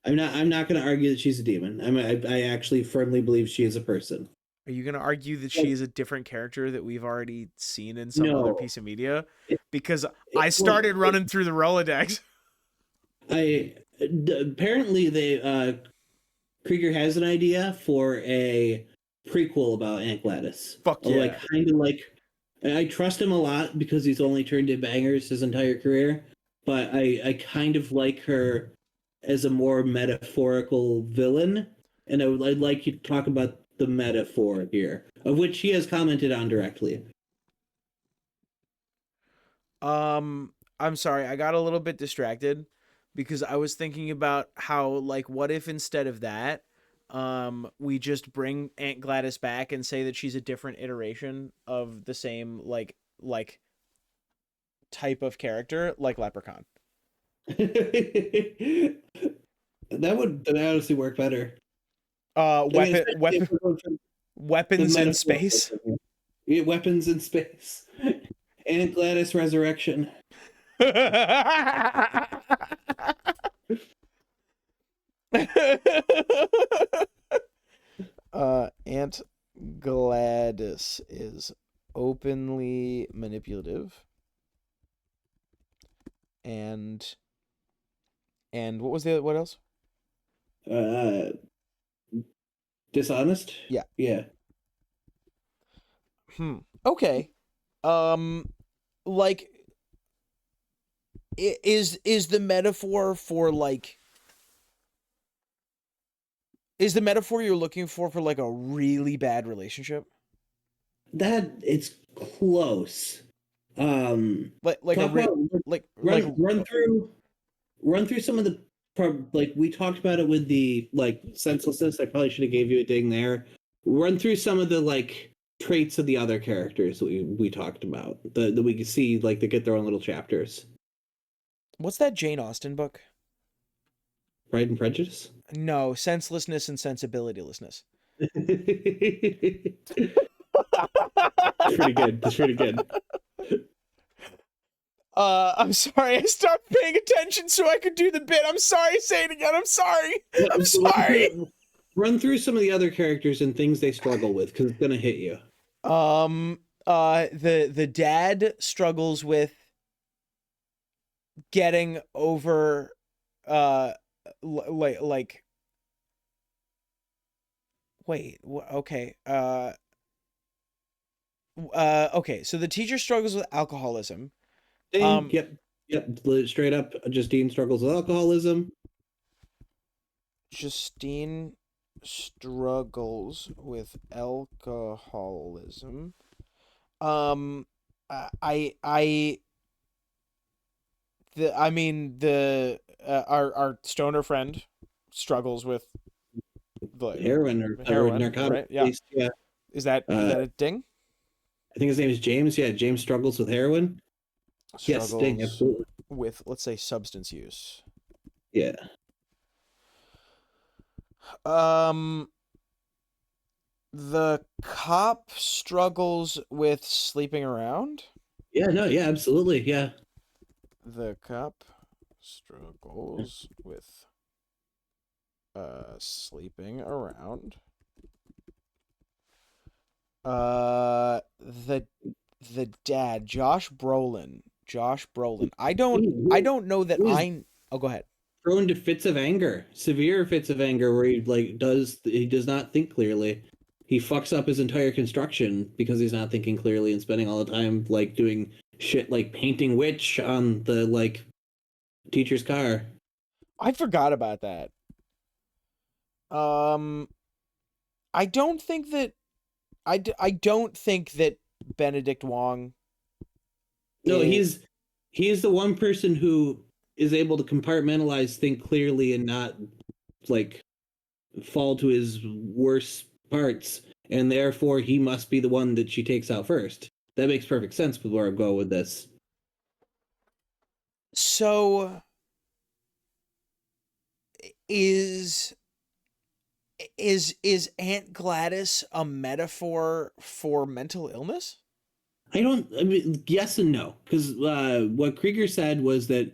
I'm not going to argue that she's a demon. I actually firmly believe she is a person. Are you going to argue that she Like, is a different character that we've already seen in some other no. piece of media? It, Because I well, started running through the Rolodex. apparently they Krieger has an idea for a prequel about Aunt Gladys. Fuck Although I yeah. kind of like, I trust him a lot because he's only turned in bangers his entire career. But I kind of like her as a more metaphorical villain, and I'd like you to talk about the metaphor here, of which he has commented on directly. I'm sorry, I got a little bit distracted because I was thinking about how, like, what if instead of that, we just bring Aunt Gladys back and say that she's a different iteration of the same like type of character, like Leprechaun. That would honestly work better. I mean, Weapon especially if weapon we're going for the weapons in metaphor. space. Yeah, weapons in space. And Gladys Resurrection. Aunt Gladys is openly manipulative and what was what else? Uh, Dishonest? Yeah. Yeah. Okay. Um like is the metaphor for like is the metaphor you're looking for like a really bad relationship? That it's close. Like a Talk real about like run through some of the like we talked about it with the like senselessness. I probably should have gave you a ding there. Run through some of the like traits of the other characters that we talked about that we can see like they get their own little chapters. what's that Jane Austen book? Pride and Prejudice. No, senselessness and sensibilitylessness. That's pretty good. That's pretty good. I'm sorry. I stopped paying attention so I could do the bit. I'm sorry. Say it again. I'm sorry. I'm sorry. Run through some of the other characters and things they struggle with because it's gonna hit you. The dad struggles with getting over like wait, okay. Okay. So the teacher struggles with alcoholism. Ding. Yep. Yep. Straight up, Justine struggles with alcoholism. Justine struggles with alcoholism. Um, I I mean the our stoner friend struggles with the Heroin or heroin, narcotic, right? at Yeah. least. Yeah. Is that a ding? I think his name is James. Yeah, James struggles with heroin. Yes, ding. Struggles Absolutely. with, let's say, substance use. Yeah. Um, the cop struggles with sleeping around. Yeah. No. Yeah. Absolutely. Yeah. The cop struggles with sleeping around. The dad, Josh Brolin. Josh Brolin. I don't know that I. Oh, go ahead. Prone to fits of anger, severe fits of anger, where he does not think clearly. He fucks up his entire construction because he's not thinking clearly and spending all the time like doing shit like painting witch on the like teacher's car. I forgot about that. Um, I don't think that I don't think that Benedict Wong No, is. he's the one person who is able to compartmentalize, think clearly, and not like fall to his worst parts, and therefore he must be the one that she takes out first. That makes perfect sense with where I'm going with this. So is is Aunt Gladys a metaphor for mental illness? I mean, yes and no, because what Krieger said was that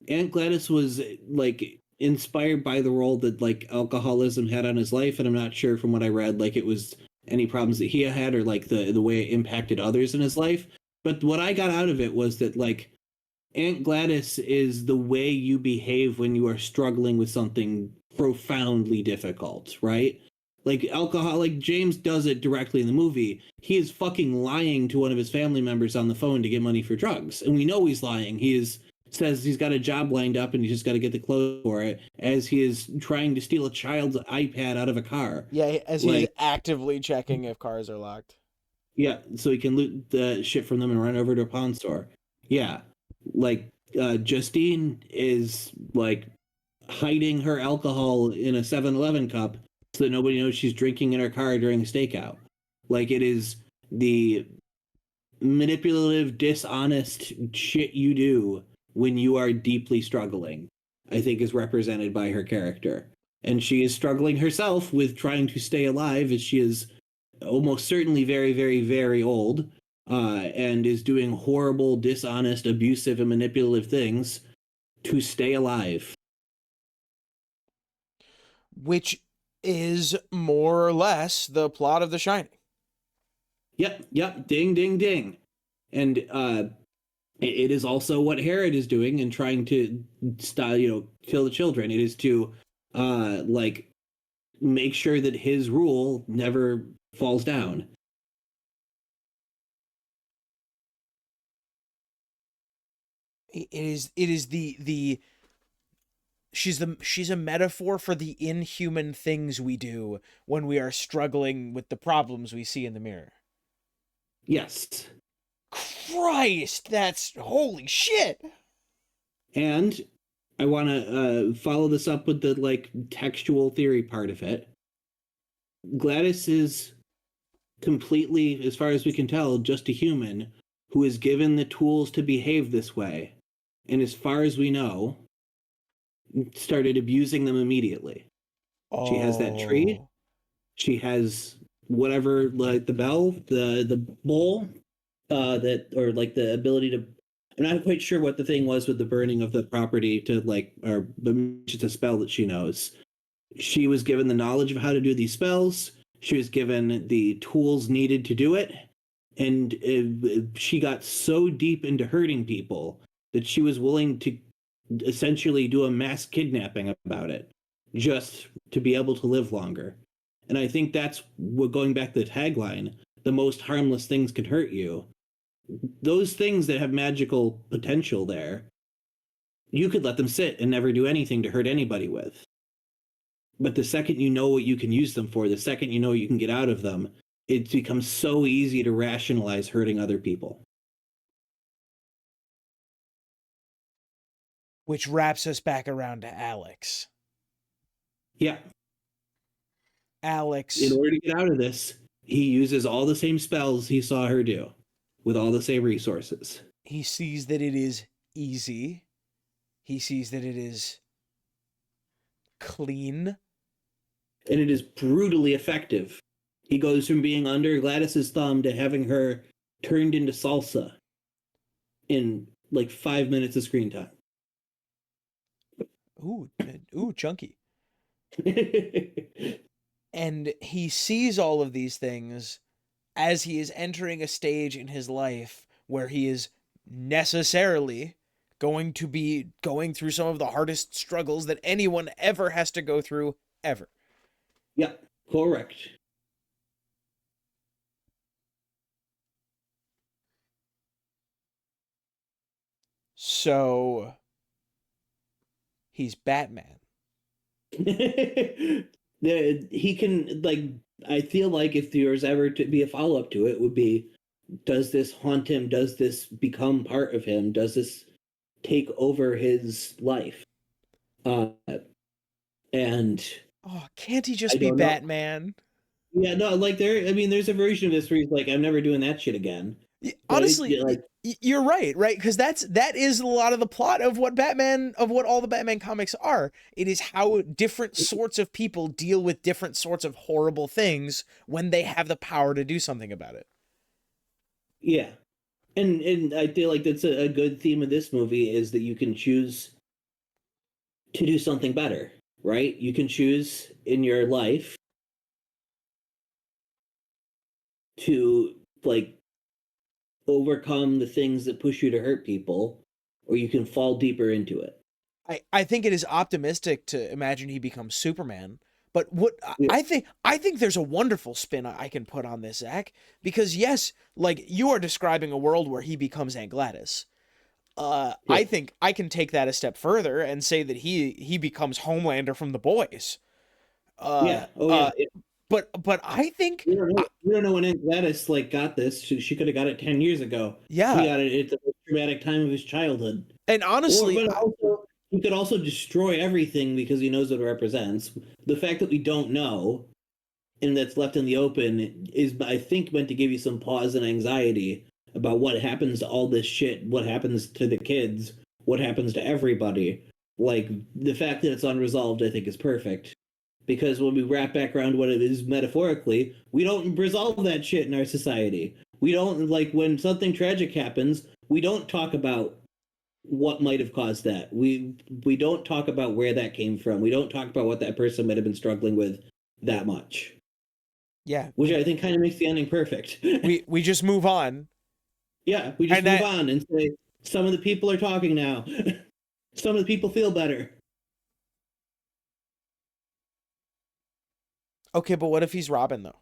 Aunt Gladys was like inspired by the role that like alcoholism had on his life, and I'm not sure from what I read, like it was any problems that he had or like the way it impacted others in his life. But what I got out of it was that like Aunt Gladys is the way you behave when you are struggling with something profoundly difficult, right? Like alcohol, like James does it directly in the movie. He is fucking lying to one of his family members on the phone to get money for drugs. And we know he's lying. He is says he's got a job lined up and he's just got to get the clothes for it as he is trying to steal a child's iPad out of a car. Yeah, as he's Like, actively checking if cars are locked. yeah, so he can loot the shit from them and run over to a pawn store. Yeah, like Justine is like hiding her alcohol in a 7-Eleven cup so that nobody knows she's drinking in her car during a stakeout. Like it is the manipulative, dishonest shit you do when you are deeply struggling, I think is represented by her character. And she is struggling herself with trying to stay alive as she is almost certainly very, very, very old, and is doing horrible, dishonest, abusive, and manipulative things to stay alive. Which is more or less the plot of The Shining. Yep, yep, ding, ding, ding. And it is also what Herod is doing and trying to style, kill the children. It is to like make sure that his rule never falls down. It is the she's a metaphor for the inhuman things we do when we are struggling with the problems we see in the mirror. Yes. Christ, that's holy shit. And I want to follow this up with the like textual theory part of it. Gladys is completely, as far as we can tell, just a human who is given the tools to behave this way. And as far as we know, started abusing them immediately. She has that tree. Oh. She has whatever, like the bell, the bowl, that or like the ability to. I'm not quite sure what the thing was with the burning of the property to like, or just a spell that she knows. She was given the knowledge of how to do these spells. She was given the tools needed to do it, and she got so deep into hurting people that she was willing to essentially do a mass kidnapping about it just to be able to live longer. And I think that's what, going back to the tagline, the most harmless things can hurt you. Those things that have magical potential there, you could let them sit and never do anything to hurt anybody with. But the second you know what you can use them for, the second you know what you can get out of them, it becomes so easy to rationalize hurting other people. Which wraps us back around to Alex. Yeah. In Alex, order to get out of this, he uses all the same spells he saw her do with all the same resources. he sees that it is easy. He sees that it is clean. And it is brutally effective. He goes from being under Gladys's thumb to having her turned into salsa in like 5 minutes of screen time. Ooh, chunky. And he sees all of these things as he is entering a stage in his life where he is necessarily going to be going through some of the hardest struggles that anyone ever has to go through ever. Yeah, correct. So He's Batman. He can, like, I feel like if there was ever to be a follow-up to it, would be, does this haunt him? Does this become part of him? Does this take over his life? Uh, and Oh, can't he I just be don't know. Batman? Yeah, no, like there's a version of this where he's like, I'm never doing that shit again. But Honestly, like, you're right? Because that is a lot of the plot of what all the Batman comics are. It is how different sorts of people deal with different sorts of horrible things when they have the power to do something about it. yeah, and I feel like that's a good theme of this movie is that you can choose to do something better, right? You can choose in your life to, like, overcome the things that push you to hurt people, or you can fall deeper into it. I think it is optimistic to imagine he becomes Superman. But what Yeah, I think there's a wonderful spin I can put on this, Zach, because yes, like you are describing a world where he becomes Aunt Gladys. yeah, I think I can take that a step further and say that he becomes Homelander from The Boys. Uh, yeah. Oh yeah. uh, but I think, We don't know when Aunt Gladys like got this. She could have got it 10 years ago. He yeah, got it at the most traumatic time of his childhood. and Or, honestly, but also, he could also destroy everything because he knows what it represents. The fact that we don't know and that's left in the open is, I think, meant to give you some pause and anxiety about what happens to all this shit, what happens to the kids, what happens to everybody. Like, the fact that it's unresolved, I think, is perfect. Because when we wrap back around what it is metaphorically, we don't resolve that shit in our society. We don't, like, when something tragic happens, we don't talk about what might have caused that. We don't talk about where that came from. We don't talk about what that person might have been struggling with that much, yeah, which I think kind of makes the ending perfect. we just move on, Yeah, we just and move that on and say some of the people are talking now. Some of the people feel better. okay. But what if he's Robin though?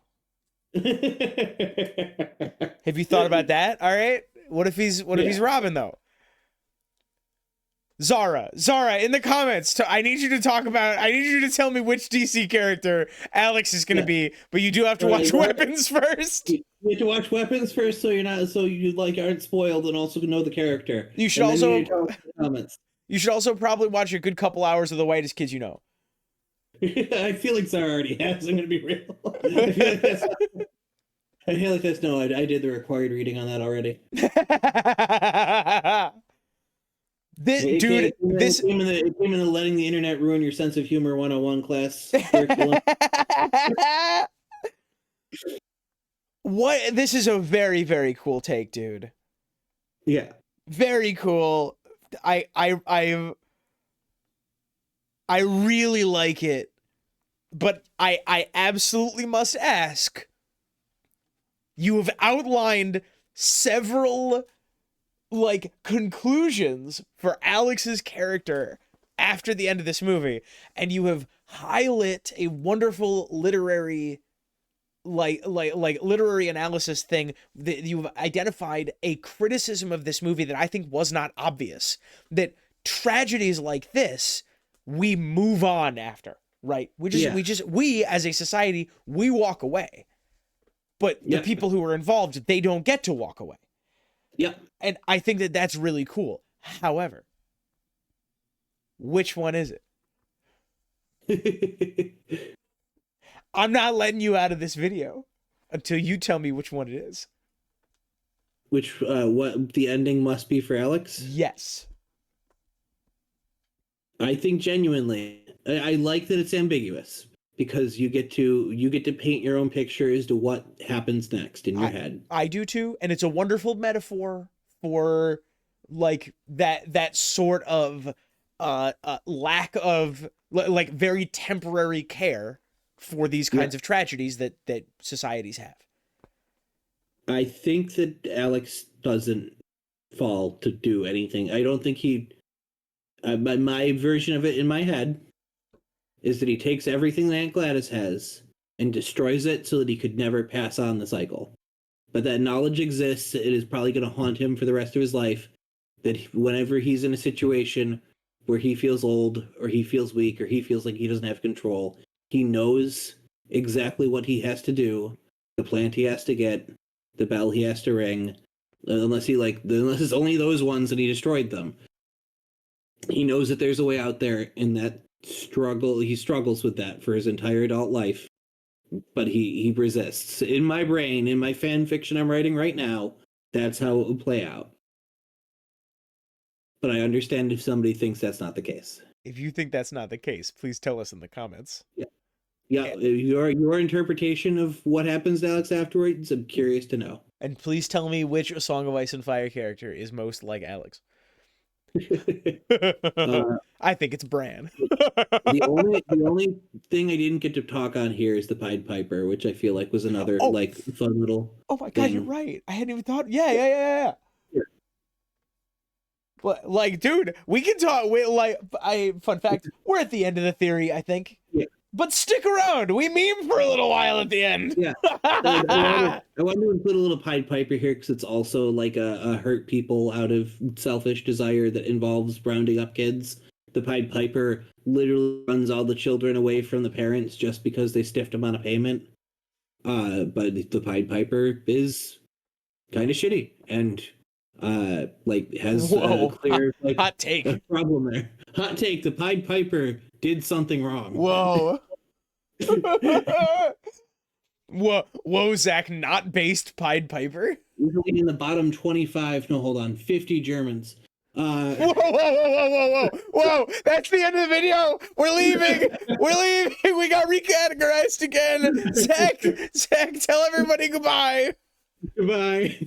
Have you thought about that? All right. What if Yeah. he's Robin though? Zara, in the comments, I need you to talk about. I need you to tell me which DC character Alex is going to Yeah. be, but you do have to watch Weapons first. You have to watch Weapons first, so you're not, so you like aren't spoiled, and also know the character, You should and then you also tell us in the comments. you should also probably watch a good couple hours of The Whitest Kids You Know. I feel like Zara already has. I'm gonna be real. I feel like that's. I feel like that's no. I did the required reading on that already. This It dude, it came in the letting the internet ruin your sense of humor 101 class curriculum. what this is a very cool take, dude. Yeah. Very cool. I I I I really like it, but I absolutely must ask. You have outlined several like conclusions for Alex's character after the end of this movie, and you have highlighted a wonderful literary like literary analysis thing that you've identified a criticism of this movie that I think was not obvious, that tragedies like this we move on after, right? Yeah. We as a society, we walk away, but the Yep. people who are involved, they don't get to walk away. Yep. And I think that that's really cool. However, which one is it? I'm not letting you out of this video until you tell me which one it is. Which what the ending must be for Alex? Yes. I think genuinely, I like that it's ambiguous because you get to paint your own picture as to what happens next in your head. I do too, and it's a wonderful metaphor for like that sort of lack of like very temporary care for these kinds Yeah. of tragedies that societies have. I think that Alex doesn't fall to do anything. I don't think he. My version of it in my head is that he takes everything that Aunt Gladys has and destroys it so that he could never pass on the cycle. But that knowledge exists. It is probably going to haunt him for the rest of his life. That whenever he's in a situation where he feels old or he feels weak or he feels like he doesn't have control. He knows exactly what he has to do, the plant he has to get, the bell he has to ring, unless it's only those ones and he destroyed them. He knows that there's a way out there, and that he struggles with that for his entire adult life, but he resists. In my brain, in my fan fiction I'm writing right now, that's how it would play out. But I understand if somebody thinks that's not the case. If you think that's not the case, please tell us in the comments. Yeah, your interpretation of what happens to Alex afterwards, I'm curious to know. And please tell me which A Song of Ice and Fire character is most like Alex. I think it's Bran. The only thing I didn't get to talk on here is the Pied Piper, which I feel like was another like fun little. Oh my god, you're right. I hadn't even thought. Yeah. Like, dude, we can talk. Fun fact, we're at the end of the theory, I think. Yeah. But stick around. We meme for a little while at the end. Yeah. I want to include a little Pied Piper here because it's also like a hurt people out of selfish desire that involves rounding up kids. The Pied Piper literally runs all the children away from the parents just because they stiffed them on a payment. But the Pied Piper is kind of shitty and has a clear hot take problem there. Hot take: the Pied Piper did something wrong. Whoa. Whoa, Zach, not based Pied Piper? Usually in the bottom 25, no, hold on, 50 Germans. Whoa, that's the end of the video. We're leaving. We got recategorized again. Zach, tell everybody goodbye. Goodbye.